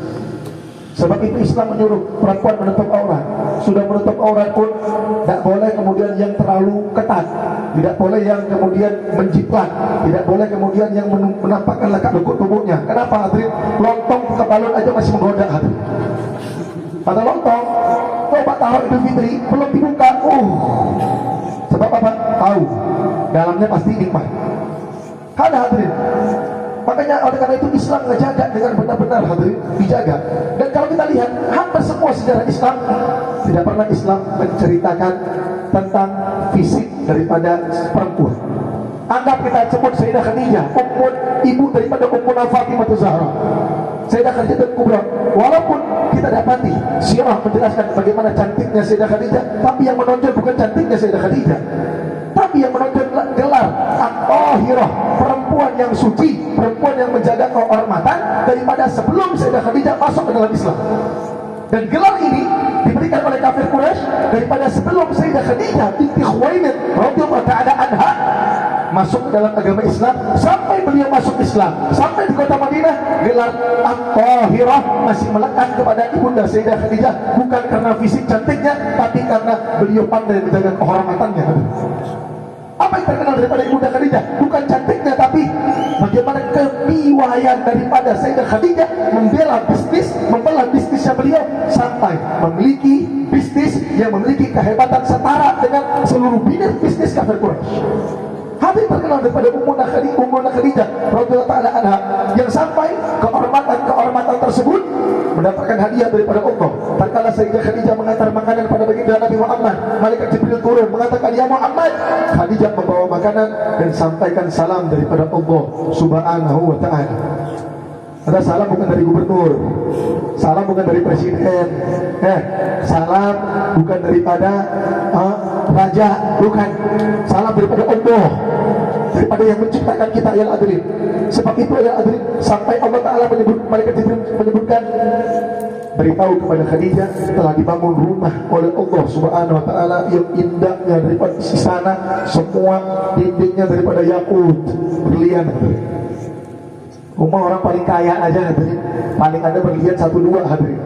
Sebab itu Islam menyuruh perempuan menutup aurat. Sudah menutup aurat pun tidak boleh kemudian yang terlalu ketat, tidak boleh yang kemudian menjiplak, tidak boleh kemudian yang menampakkan lekuk tubuhnya. Kenapa hadirin? Lontong ke balon aja masih menggoda hadirin. Pada lontong, coba taruh Idul Fitri belum dibuka, sebab apa? Tahu dalamnya pasti nikmat. Ada hadirin, Makanya oleh karena itu Islam ngejaga dengan benar-benar hadirin, dijaga. Dan kalau kita lihat hampir semua sejarah Islam, tidak pernah Islam menceritakan tentang fisik daripada perempuan. Anggap kita sebut Sayyidah Khadijah, ibu daripada Ummuna Fatimah Zahra, Sayyidah Khadijah Kubra. Walaupun kita dapati sirah menjelaskan bagaimana cantiknya Sayyidah Khadijah, tapi yang menonjol bukan cantiknya Sayyidah Khadijah, tapi yang menonjol gelar At-Tahirah, perempuan yang suci, perempuan yang menjaga kehormatan daripada sebelum Sayyidah Khadijah masuk ke dalam Islam. Dan gelar ini diberikan oleh kafir Quraisy daripada sebelum Sayyidah Khadijah binti Khuwailid radhiyallahu ta'ala anha masuk ke dalam agama Islam. Sampai beliau masuk Islam, sampai di kota Madinah, gelar At-Tahirah masih melekat kepada ibunda Sayyidah Khadijah, bukan karena fisik cantiknya, tapi karena beliau pandai menjaga kehormatannya. Apa yang terkenal daripada ibunda Khadijah? Bukan cantiknya, tapi bagaimana kepiawaian daripada Sayyidah Khadijah membela bisnisnya beliau, sampai memiliki bisnis yang memiliki kehebatan setara dengan seluruh bisnis kafir Quraisy. Habis terkenal daripada Ummuna Khadijah radhiyallahu ta'ala anha, yang sampai kehormatan tersebut mendapatkan hadiah daripada Allah. Tatkala Sayyidah Khadijah mengantar makanan pada baginda Nabi Muhammad, malaikat Jibril turun mengatakan, "Ya Muhammad." Khadijah membawa makanan dan sampaikan salam daripada Allah Subhanahu wa ta'ala. Ada salam bukan dari gubernur, salam bukan dari presiden, salam bukan daripada raja, bukan. Salam daripada Allah, daripada yang menciptakan kita, ya hadirin. Sebab itu ya hadirin, sampai Allah Ta'ala malaikat Jibril menyebutkan, beritahu kepada Khadijah telah dibangun rumah oleh Allah Subhanahu wa ta'ala yang indahnya daripada istana, semua dindingnya daripada yakut, berlian. Rumah orang paling kaya aja hadirin, paling ada berlian 1-2 hadirin.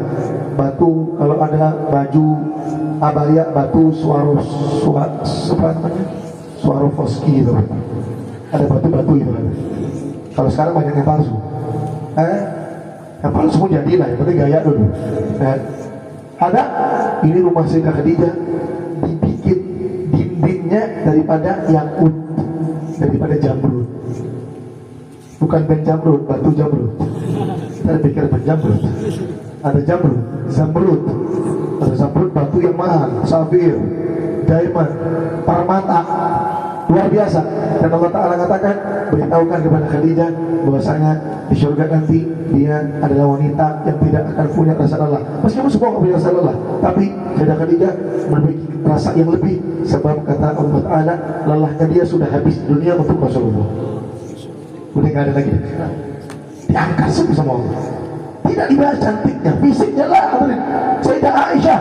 Batu, kalau ada baju abaya, batu Swarovski itu, ada batu-batu itu hadirin. Kalau sekarang banyak yang palsu, yang palsu pun jadilah, yang penting gaya dulu. Dan ada, ini rumah Sayyidah Khadijah dibikin dindingnya daripada yakut, daripada jamrud. Bukan ben jamrud, batu jamrud. Kita pikir ben jamrud. Ada jamrud, zamrud. Ada zamrud, batu yang mahal, safir, diamond, permata, luar biasa. Dan Allah Ta'ala katakan, beritahukan kepada Khadijah bahwasanya di surga nanti dia adalah wanita yang tidak akan punya rasa lelah. Meskipun semua tidak punya rasa lelah, tapi Sayyidah Khadijah memiliki rasa yang lebih. Sebab kata Allah Ta'ala, lelahnya dia sudah habis dunia untuk Rasulullah. Udah gak ada lagi, diangkat semua sama Allah. Tidak dibahas cantiknya, fisiknya lah. Sayyidah Aisyah,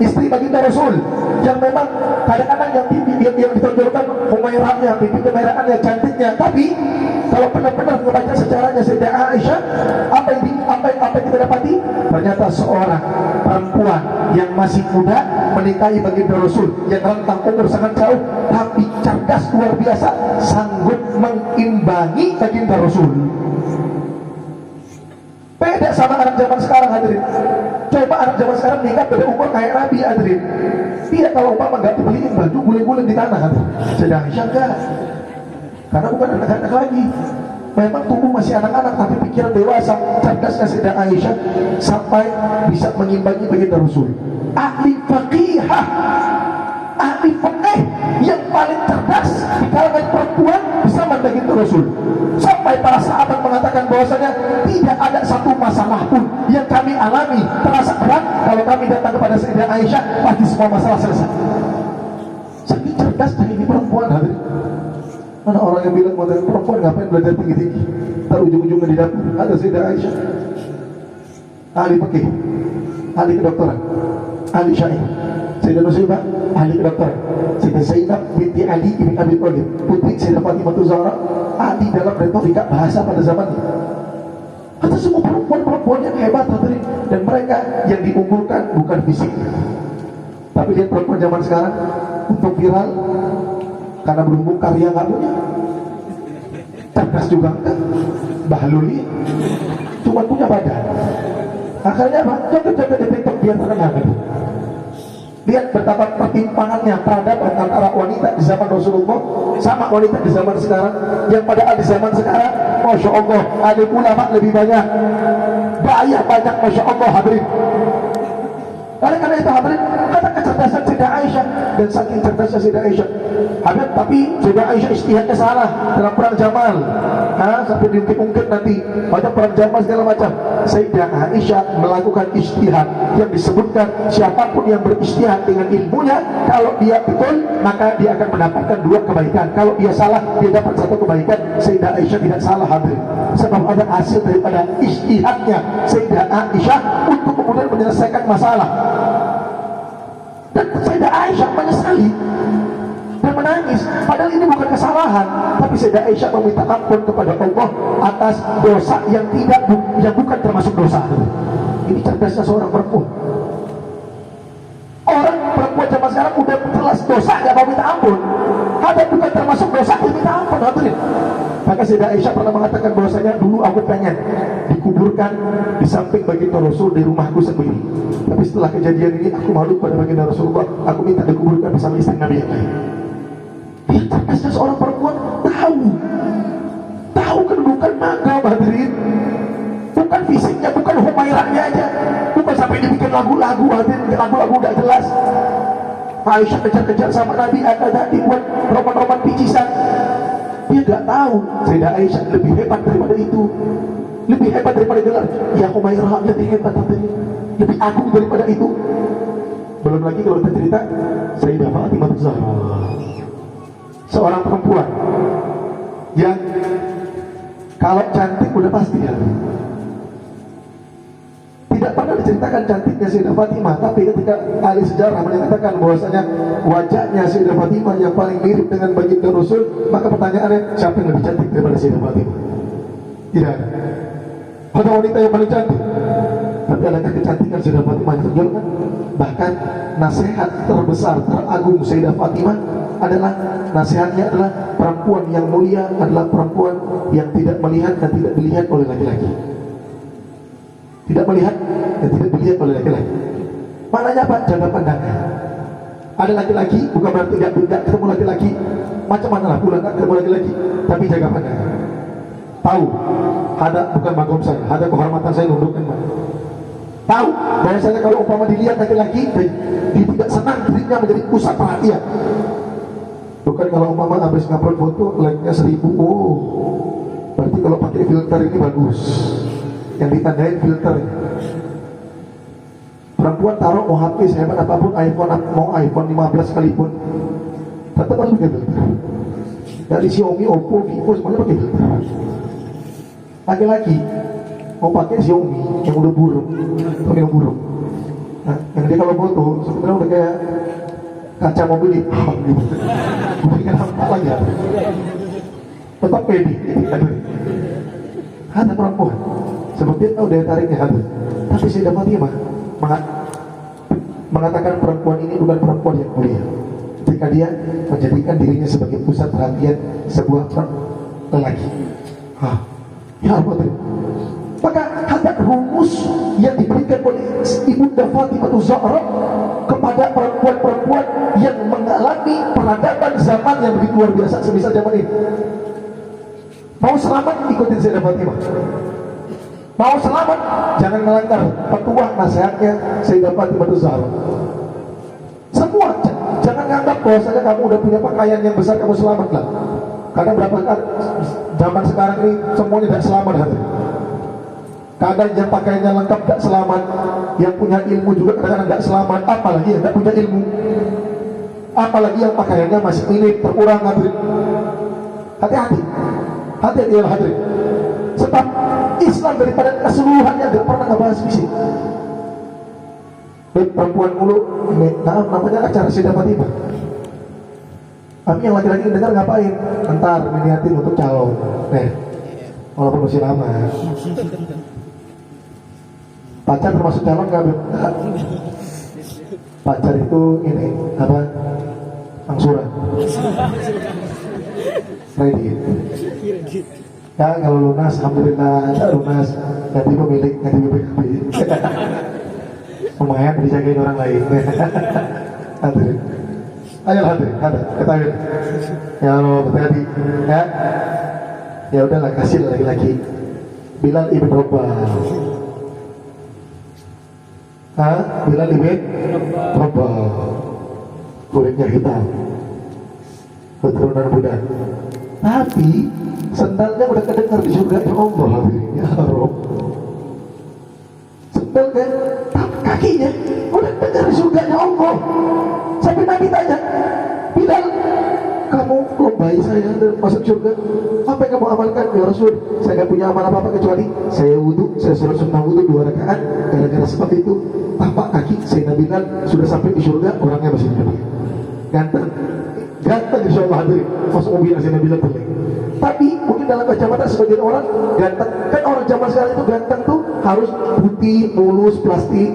istri baginda Rasul, yang memang kadang-kadang yang ditonjolkan Humairahnya, pipi kemerahannya, cantiknya. Tapi kalau benar-benar membaca sejarahnya Sayyidah Aisyah, apa yang kita dapati? Ternyata seorang perempuan yang masih muda menikahi baginda Rasul yang rentang umur sangat jauh, tapi cerdas luar biasa, sanggup mengimbangi baginda Rasul. Beda sama anak zaman sekarang hadirin. Coba anak zaman sekarang nikah pada umur kayak Nabi hadirin. Dia kalau umpama nggak dibeliin baju guling-guling di tanah hadirin. Sayyidah Aisyah enggak, karena bukan anak-anak lagi. Memang tubuh masih anak-anak, tapi pikiran dewasa. Cerdasnya Sayyidah Aisyah sampai bisa mengimbangi baginda Rasul. Ahli faqihah, ahli fikih yang paling cerdas di kalangan perempuan bersama baginda Rasul. Sampai para sahabat mengatakan bahwasanya tidak ada satu masalah pun yang kami alami terasa berat kalau kami datang kepada Sayyidah Aisyah, pasti semua masalah selesai. Saking cerdasnya ini perempuan hadirin. Mana orang yang bilang mau dari perempuan ngapain belajar tinggi-tinggi, ntar ujung-ujungnya di dapur. Ada Sayyidah Aisyah, ahli fikih, ahli kedokteran, ahli syar'i. Sayyidah Nusaybah, ahli kedokteran. Sayyidah Zainab binti Ali ibn Abi Thalib, putri Sayyidah Fatimah Zahra, ahli dalam retorika bahasa pada zamannya. Ada semua perempuan-perempuan yang hebat hadirin, dan mereka yang diunggulkan bukan fisik. Tapi lihat perempuan zaman sekarang untuk viral karena berhubung karya nggak punya, cerdas juga enggak, bahluli, cuma punya badan. Akhirnya apa? Joget-joget di TikTok biar terkenal. Lihat betapa pertimpangannya peradaban antara wanita di zaman Rasulullah sama wanita di zaman sekarang. Yang padahal di zaman sekarang Masya Allah, alim ulama lebih banyak, da'iyah banyak, Masya Allah hadirin. Karena itu hadirin, kata kecerdasan Sayyidah Aisyah, dan saking cerdasnya Sayyidah Aisyah hadirin, tapi Sayyidah Aisyah ijtihadnya salah dalam perang Jamal, sampai diungkit-ungkit nanti pada perang Jamal segala macam. Sayyidah Aisyah melakukan ijtihad yang disebutkan siapapun yang berijtihad dengan ilmunya, kalau dia betul maka dia akan mendapatkan 2 kebaikan, kalau dia salah dia dapat 1 kebaikan. Sayyidah Aisyah tidak salah hadirin, sebab ada hasil daripada ijtihadnya Sayyidah Aisyah untuk kemudian menyelesaikan masalah. Dan Sayyidah Aisyah menyesali dan menangis, padahal ini bukan kesalahan, tapi Sayyidah Aisyah meminta ampun kepada Allah atas dosa yang bukan termasuk dosa. Ini cerdasnya seorang perempuan. Orang perempuan zaman sekarang udah jelas dosa gak mau minta ampun, ada bukan termasuk dosa dia minta ampun hadirin. Maka Sayyidah Aisyah pernah mengatakan bahwasanya dulu aku pengen dikuburkan di samping baginda Rasul di rumahku sendiri, tapi setelah kejadian ini aku malu pada baginda Rasulullah, aku minta dikuburkan bersama istri Nabi yang lain. Dia cerdasnya seorang perempuan, tahu kedudukan makam hadirin, bukan fisiknya, bukan humairahnya aja, bukan sampai dibikin lagu-lagu hadirin, lagu-lagu udah jelas. Aisyah kejar-kejar sama Nabi, ada dibuat roman-roman picisan. Dia gak tahu Sayyidah Aisyah lebih hebat daripada itu, lebih hebat daripada gelar ya Humairah, lebih hebat hadirin, lebih agung daripada itu. Belum lagi kalau kita cerita Sayyidah Fatimah Zahra, seorang perempuan yang kalau cantik udah pasti ya. Tidak pernah diceritakan cantiknya Sayyidah Fatimah, tapi ketika ahli sejarah menyatakan bahwasanya wajahnya Sayyidah Fatimah yang paling mirip dengan baginda Rasul, maka pertanyaannya siapa yang lebih cantik daripada Sayyidah Fatimah? Tidak ada. Ada wanita yang paling cantik, tapi adakah kecantikan Sayyidah Fatimah yang terjualkan? Bahkan nasihat terbesar teragung Sayyidah Fatimah adalah nasihatnya adalah perempuan yang mulia adalah perempuan yang tidak melihat dan tidak dilihat oleh laki-laki. Tidak melihat dan tidak dilihat oleh laki-laki. Maknanya apa? Jaga pandangan. Ada laki-laki bukan berarti tidak ketemu laki-laki, macam mana lah pula tidak ketemu laki-laki, tapi jaga pandangan. Tahu ada bukan magom saya, ada kehormatan saya nundukkan. Tahu bahwasanya kalau umpama dilihat laki-laki, dia tidak senang dirinya menjadi pusat perhatian. Bukan kalau umpama habis ngupload foto like-nya 1000, oh berarti kalau pakai filter ini bagus, yang ditandain filter. Perempuan taruh mau HP sehebat apapun, mau iPhone 15 sekalipun, tetap harus pakai filter. Dari Xiaomi, Oppo, Vivo semuanya pakai filter. Laki-laki mau pakai Xiaomi yang udah burung, nah, yang dia kalau foto sebenarnya udah kayak kaca mobil hitam gitu, bukan apa lagi ya, tetap pede. Ada perempuan seperti tahu daya tariknya ada, tapi Sayyidah Fatimah mengatakan perempuan ini bukan perempuan yang mulia ketika dia menjadikan dirinya sebagai pusat perhatian sebuah lelaki. Ya Allah. Maka ada rumus yang diberikan oleh Ibunda Fatimah Zahra kepada perempuan-perempuan yang mengalami peradaban zaman yang begitu luar biasa semisal zaman ini. Mau selamat, ikutin Sayyidah Fatimah. Mau selamat, jangan melanggar petuah nasihatnya Sayyidah Fatimah Zahra. Semua, jangan nganggap bahwasanya kamu udah punya pakaian yang besar kamu selamat lah. Karena berapa kali zaman sekarang ini semuanya tidak selamat hati. Kadang yang pakaiannya lengkap tidak selamat, yang punya ilmu juga kadang-kadang tidak selamat, apalagi yang tidak punya ilmu, apalagi yang pakaiannya masih minim, terkurang hadirin. Hati-hati, hati-hati ya hadirin. Sebab Islam daripada keseluruhannya tidak pernah ngebahas fisik. Perempuan mulu, namanya acara Sayyidah Fatimah. Tapi yang laki-laki dengar ngapain? Entar miniatin untuk calon. Walaupun masih lama. Pacar termasuk calon nggak? Pacar itu ini apa? Angsuran. Ready. Ya kalau lunas, alhamdulillah. Lunas, ganti pemilik, ganti BPKB. Lumayan dijagain orang lain. Hadirin. Ayo hadirin, ketahuin. Ya Allah, hati-hati. Ya. Ya udahlah, kasih laki-laki. Bilal ibn Rabah. Bilal ibn Rabah. Kulitnya hitam, keturunan budak. Tapi sendalnya udah kedengar di surga ya Allah. Ya Rabb. Sendalnya, kakinya udah kedengar di surga ya Allah. Sampai Nabi tanya, Bilal, kamu lombai saya masuk surga, apa yang kamu amalkan ya Rasul? Saya gak punya amal apa-apa kecuali saya wudhu, saya sholat sunnah wudhu 2 rakaat. Gara-gara sebab itu tapak kaki Sayyidina Bilal sudah sampai di surga, orangnya masih di dunia. Ganteng, ganteng insyaallah hadirin. Masuk mobil Sayyidina Bilal tuh. Tapi mungkin dalam kacamata sebagian orang ganteng, kan orang zaman sekarang itu ganteng tuh harus putih, mulus, plastik.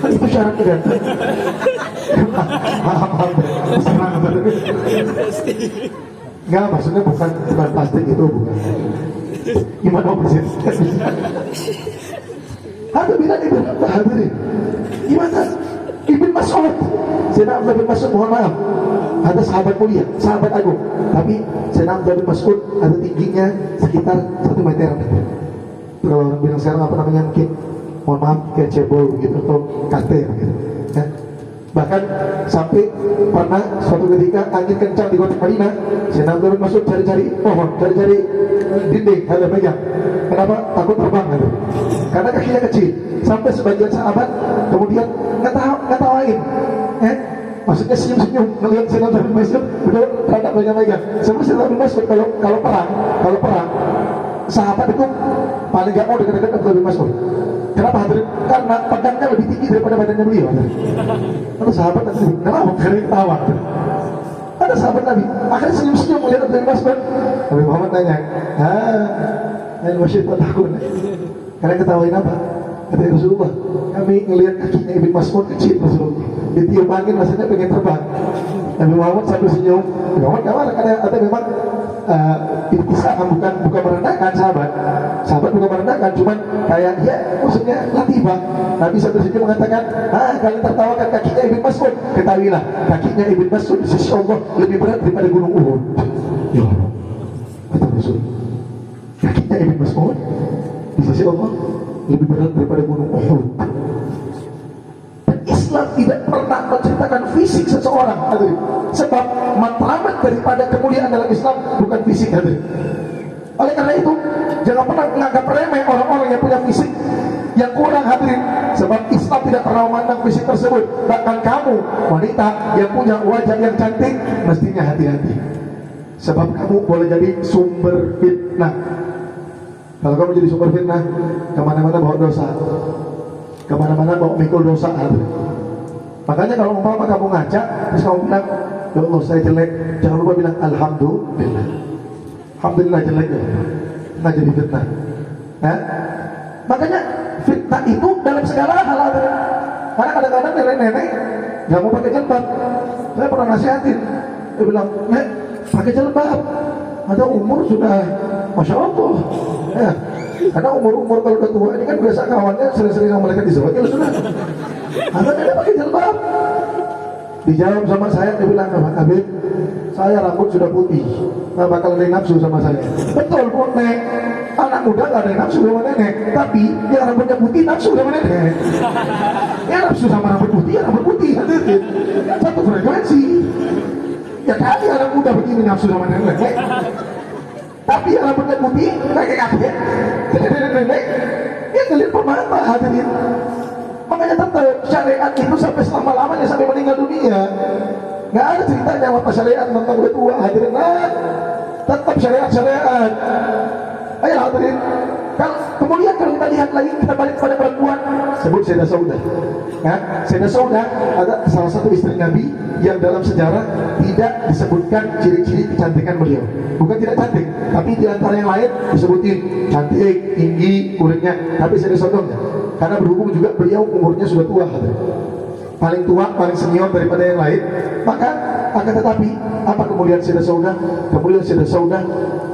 Kan itu syaratnya ganteng. Enggak, maksudnya bukan plastik itu, bukan. Gimana persis? Ada bilang itu, hadirin. Gimana? Ibn Mas'ud, Sayyidina Abdullah bin Mas'ud, mohon maaf, ada sahabat mulia, sahabat agung. Tapi Sayyidina Abdullah bin Mas'ud ada tingginya sekitar 1 meter. Kalau orang bilang sekarang apa namanya, mungkin mohon maaf kayak cebol gitu atau kater gitu ya. Bahkan sampai pernah suatu ketika angin kencang di kota Madinah, Sayyidina Abdullah bin Mas'ud cari-cari pohon, cari-cari dinding, ada pegang. Kenapa? Takut terbang gitu. Karena kakinya kecil. Sampai sebagian sahabat kemudian ngetawain, maksudnya senyum-senyum melihat Sayyidina Abdullah bin Mas'ud udah rada pegang-pegang. Sebab Sayyidina Abdullah bin Mas'ud kalau perang, sahabat itu paling gak mau dekat-dekat Abdullah bin Mas'ud. Kenapa hadirin? Karena pedangnya lebih tinggi daripada badannya beliau. Ada sahabat Nabi, kenapa? Karena ketawa. Ada sahabat Nabi, akhirnya senyum-senyum melihat Abdullah bin Mas'ud. Nabi Muhammad tanya, yang masih takut. Kalian ketawain apa? Kata Rasulullah, kami ngelihat kakinya Ibn Mas'ud kecil Rasulullah. Ditiup angin rasanya pengen terbang. Nabi Muhammad sambil senyum. Nabi Muhammad gak marah, karena ada memang intisam, bukan merendahkan sahabat bukan merendahkan, cuman kayak ya maksudnya latifah. Nabi sambil senyum mengatakan, kalian tertawakan kakinya Ibn Mas'ud, ketahuilah kakinya Ibn Mas'ud di sisi Allah lebih berat daripada gunung Uhud. Ya Allah, kata Rasul, kakinya Ibn Mas'ud di sisi Allah lebih berat daripada gunung Uhud. Islam tidak pernah menceritakan fisik seseorang, hadirin. Sebab matlamat daripada kemuliaan dalam Islam bukan fisik, hadirin. Oleh karena itu, jangan pernah menganggap remeh orang-orang yang punya fisik yang kurang, hadirin. Sebab Islam tidak pernah memandang fisik tersebut. Bahkan kamu, wanita yang punya wajah yang cantik, mestinya hati-hati. Sebab kamu boleh jadi sumber fitnah. Kalau kamu jadi sumber fitnah, kemana-mana bawa dosa, kemana-mana bawa mikul dosa, hadirin. Makanya kalau umpama kamu ngaca, terus kamu bilang, ya Allah saya jelek, jangan lupa bilang Alhamdulillah. Alhamdulillah jelek ya, nggak jadi fitnah. Makanya fitnah itu dalam segala hal. Karena kadang-kadang nenek-nenek nggak mau pakai jilbab. Saya pernah nasihatin, dia bilang, Nek, pakai jilbab. Ada umur sudah, masya Allah. Ya, karena umur kalau udah tua ini kan biasa kawannya sering-sering sama mereka disebut, ya sudah. Ada nenek pakai jilbab. Dijawab sama saya, dia bilang, Habib, saya rambut sudah putih, nggak bakal ada yang nafsu sama saya. Betul, Nek. Anak muda nggak ada yang nafsu sama nenek, tapi yang rambutnya putih nafsu sama nenek. Yang nafsu sama rambut putih, ya rambut putih. Satu frekuensi. Ya kali anak muda begini nafsu sama nenek. Tapi yang rambutnya putih, kakek-kakek, nenek-nenek, ya kalian permata, hadirin. Makanya tetap syariat itu sampai selama-lamanya, sampai meninggal dunia. Nggak ada ceritanya apa syariat tentang udah tua, hadirin. Tetap syariat. Ayo hadirin. Kemudian kalau kita lihat lagi, kita balik pada perempuan, sebut Sayyidah Saudah. Sayyidah Saudah ada salah satu istri Nabi yang dalam sejarah tidak disebutkan ciri-ciri kecantikan beliau. Bukan tidak cantik, tapi di antara yang lain disebutin cantik, tinggi, kulitnya. Tapi Sayyidah Saudah enggak. Karena berhubung juga beliau umurnya sudah tua, paling tua, paling senior daripada yang lain. Maka akan tetapi apa kemuliaan Sayyidah Saudah? Kemuliaan Sayyidah Saudah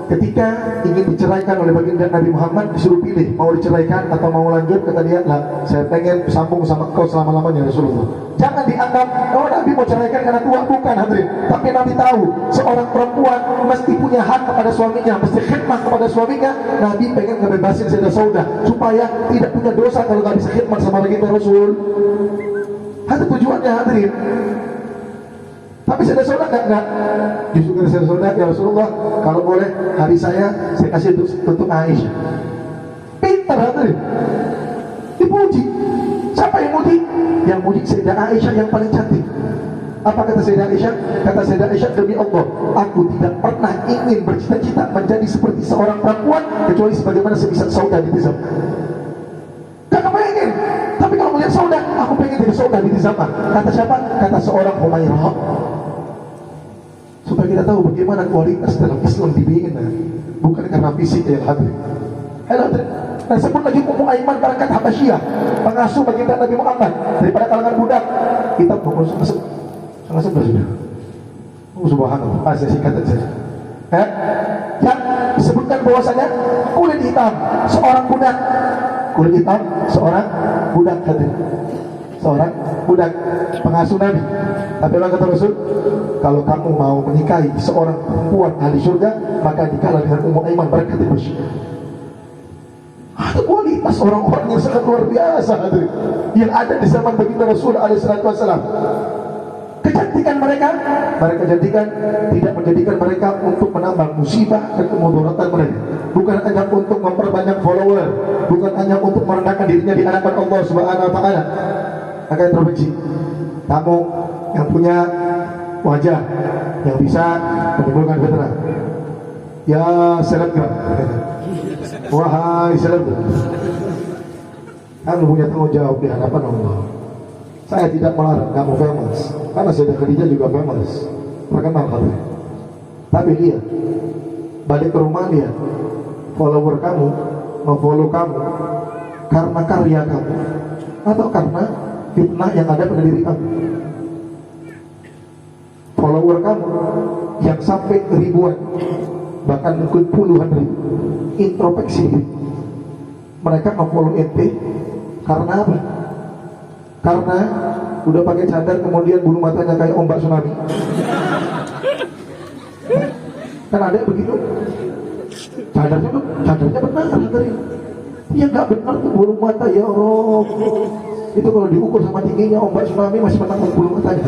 ketika ingin diceraikan oleh baginda Nabi Muhammad, disuruh pilih mau diceraikan atau mau lanjut. Kata dia, lah saya pengen sambung sama engkau selama-lamanya Rasulullah. Jangan dianggap oh Nabi mau ceraikan karena tua, bukan hadirin. Tapi Nabi tahu seorang perempuan mesti punya hak kepada suaminya, mesti khidmat kepada suaminya. Nabi pengen ngebebasin Sayyidah Saudah supaya tidak punya dosa kalau nggak bisa khidmat sama baginda Rasul. Itu tujuannya hadirin. Tapi Sayyidah Saudah enggak. Justru kata Sayyidah Saudah, ya Rasulullah, kalau boleh hari saya kasih untuk Aisyah. Pintar hadirin. Dipuji. Siapa yang muji? Yang muji Sayyidah Aisyah yang paling cantik. Apa kata Sayyidah Aisyah? Kata Sayyidah Aisyah, demi Allah, aku tidak pernah ingin bercita-cita menjadi seperti seorang perempuan kecuali sebagaimana semisal Saudah binti Zam'ah. Gak kepengen. Tapi kalau melihat Saudah, aku pengen jadi Saudah binti Zam'ah. Kata siapa? Kata seorang Humairah. Supaya kita tahu bagaimana kualitas dalam Islam dibina, bukan karena fisik yang hadir. Dan sebut lagi Ummu Aiman Barakat Habasyiyah, pengasuh baginda Nabi Muhammad daripada kalangan budak. Kita pokoknya sangat sudah. Subhanallah. Saya singkat saja. Yang disebutkan bahwasanya kulit hitam seorang budak, kulit hitam seorang budak hadir, seorang budak pengasuh Nabi. Tapi Allah kata Rasul, kalau kamu mau menikahi seorang perempuan ahli surga, maka nikahlah dengan Ummu Aiman Barakat Habasyiyah. Itu kualitas orang-orang yang sangat luar biasa hadirin, yang ada di zaman baginda Rasul alaihissalam. Kecantikan mereka jadikan tidak menjadikan mereka untuk menambah musibah dan kemudaratan mereka. Bukan hanya untuk memperbanyak follower, bukan hanya untuk merendahkan dirinya di hadapan Allah Subhanahu wa taala. Maka introspeksi. Kamu yang punya wajah yang bisa menimbulkan fitnah, ya selebgram. Wahai selebgram, kamu punya tanggung jawab di hadapan Allah. Saya tidak melarang kamu famous, karena Sayyidah Khadijah juga famous, terkenal katanya. Tapi lihat, balik ke rumah lihat, follower kamu memfollow kamu karena karya kamu atau karena fitnah yang ada pada diri kamu. Follower kamu yang sampai ribuan, bahkan mungkin puluhan ribu, introspeksi diri. Mereka memfollow ente karena apa? Karena udah pakai cadar kemudian bulu matanya kayak ombak tsunami. Kan ada begitu. Cadarnya benar hadirin. Ya nggak benar tuh bulu mata, ya Allah. Itu kalau diukur sama tingginya ombak tsunami masih menang bulu matanya.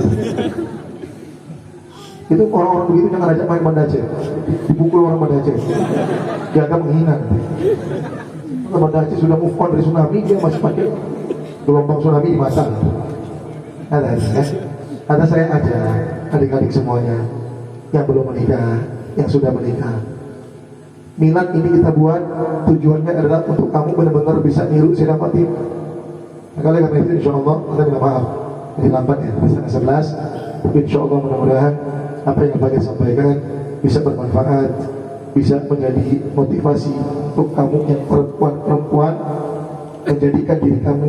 Itu orang-orang begitu jangan ajak main Banda Aceh. Dipukul orang Banda Aceh. Dianggap menghina. Kalau Banda Aceh sudah move on dari tsunami, dia masih pakai gelombang tsunami di mata. Ada saya aja adik-adik semuanya yang belum menikah, yang sudah menikah. Milad ini kita buat tujuannya adalah untuk kamu benar-benar bisa niru Sayyidah Fatimah. Nah, karena itu insya Allah kita minta maaf ini lambat ya, setengah 11. Tapi insya Allah mudah-mudahan apa yang Bapak sampaikan bisa bermanfaat, bisa menjadi motivasi untuk kamu yang perempuan-perempuan, menjadikan diri kamu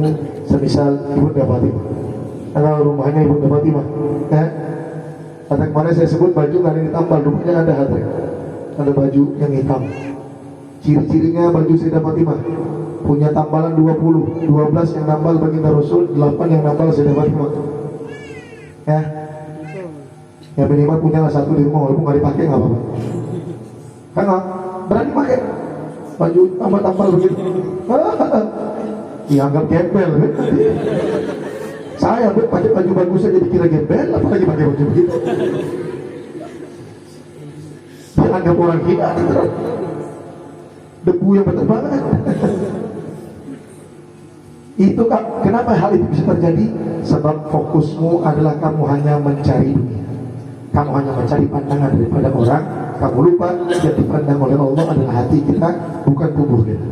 semisal Ibunda Fatimah. Kalau rumahnya Ibunda Fatimah, ya. Kata kemarin saya sebut baju kali ini tambal, rupanya ada hati. Ada baju yang hitam. Ciri-cirinya baju Sayyidah Fatimah punya tambalan 20, 12 yang nambal baginda Rasul, 8 yang nambal Sayyidah Fatimah. Ya. Ya minimal punya satu di rumah, walaupun nggak dipakai nggak apa-apa. Karena berani pakai baju tambal-tambal begitu. Dianggap gembel. Saya pakai baju bagus saja dikira gembel, apalagi pakai baju begitu. Dianggap orang gila, debu yang berterbangan. Itu kenapa hal itu bisa terjadi? Sebab fokusmu adalah kamu hanya mencari dunia. Kamu hanya mencari pandangan daripada orang. Kamu lupa yang dipandang oleh Allah adalah hati kita, bukan tubuh kita.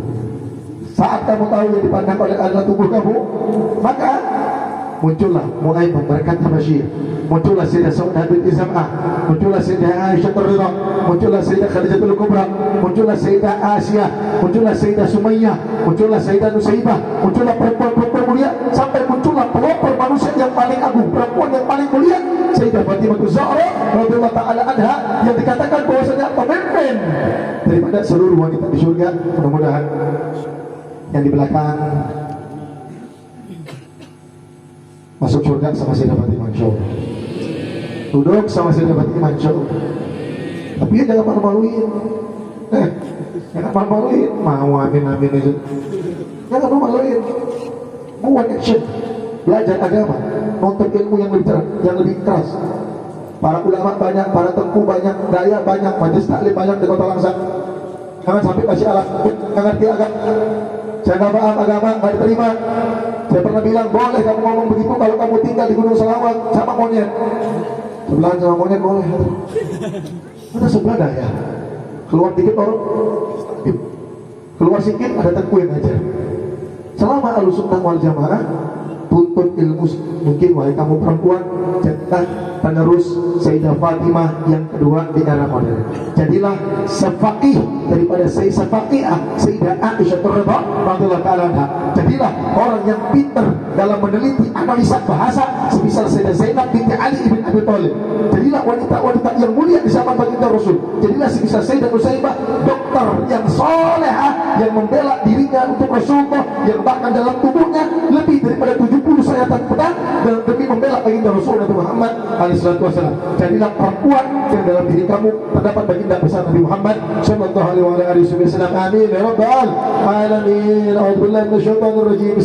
Saat kamu tahu yang dipandang oleh adalah tubuh kamu, maka muncullah mulai Barakat Habasyiyah, muncullah Sayyidah Saudah binti Zam'ah, muncullah Sayyidah Aisyah radhiyallahu, muncullah Sayyidah Khadijatul Kubra, muncullah Sayyidah Asiyah, muncullah Sayyidah Sumayyah, muncullah Sayyidah Nusaybah, muncullah perempuan-perempuan mulia, sampai muncullah pelopor manusia yang paling agung, perempuan yang paling mulia, Sayyidah Fatimah Zahra radhiyallahu taala anha, yang dikatakan bahwasanya pemimpin keren daripada seluruh wanita di surga. Mudah-mudahan yang di belakang masuk surga sama Sayyidah Fatimah, insyaallah. Duduk sama Sayyidah Fatimah, insyaallah. Tapi ya jangan malu-maluin. Jangan malu-maluin. Mau amin-amin aja. Jangan malu-maluin. Buat action. Belajar agama. Nonton ilmu yang lebih keras. Para ulama banyak, para tengku banyak, daya banyak, majelis taklim banyak di Kota Langsa. Jangan sampai masih alat, nggak ngerti agama. Saya nggak paham agama, nggak diterima. Saya pernah bilang, boleh kamu ngomong begitu kalau kamu tinggal di Gunung Selawat sama monyet. Sebelahan sama monyet boleh. Ada sebelah daya. Keluar dikit orang, keluar sedikit ada tengku yang ngajar. Selama Ahlussunnah wal Jamaah tuntut ilmu, mungkin wahai kamu perempuan jadilah penerus Sayyidah Fatimah yang kedua di era modern. Jadilah sefaqih daripada Sayyidah Aisyah radhiyallahu ta'ala anha. Jadilah orang yang pintar dalam meneliti analisa bahasa semisal Sayyidah Zainab binti Ali ibn Abi Thalib. Jadilah wanita-wanita yang mulia di zaman baginda Rasul. Jadilah semisal Sayyidah Nusaybah, dokter yang solehah yang membela dirinya untuk Rasulullah, yang bahkan dalam tubuhnya lebih daripada 70 sayatan pedang demi membela baginda Rasul Nabi Muhammad alaihissalatu wassalam. Jadilah perempuan yang dalam diri kamu terdapat baginda besar Nabi Muhammad sallallahu alaihi wasallam. Amin ya rabbal alamin. A'udzubillahi minasyaitonir rajim.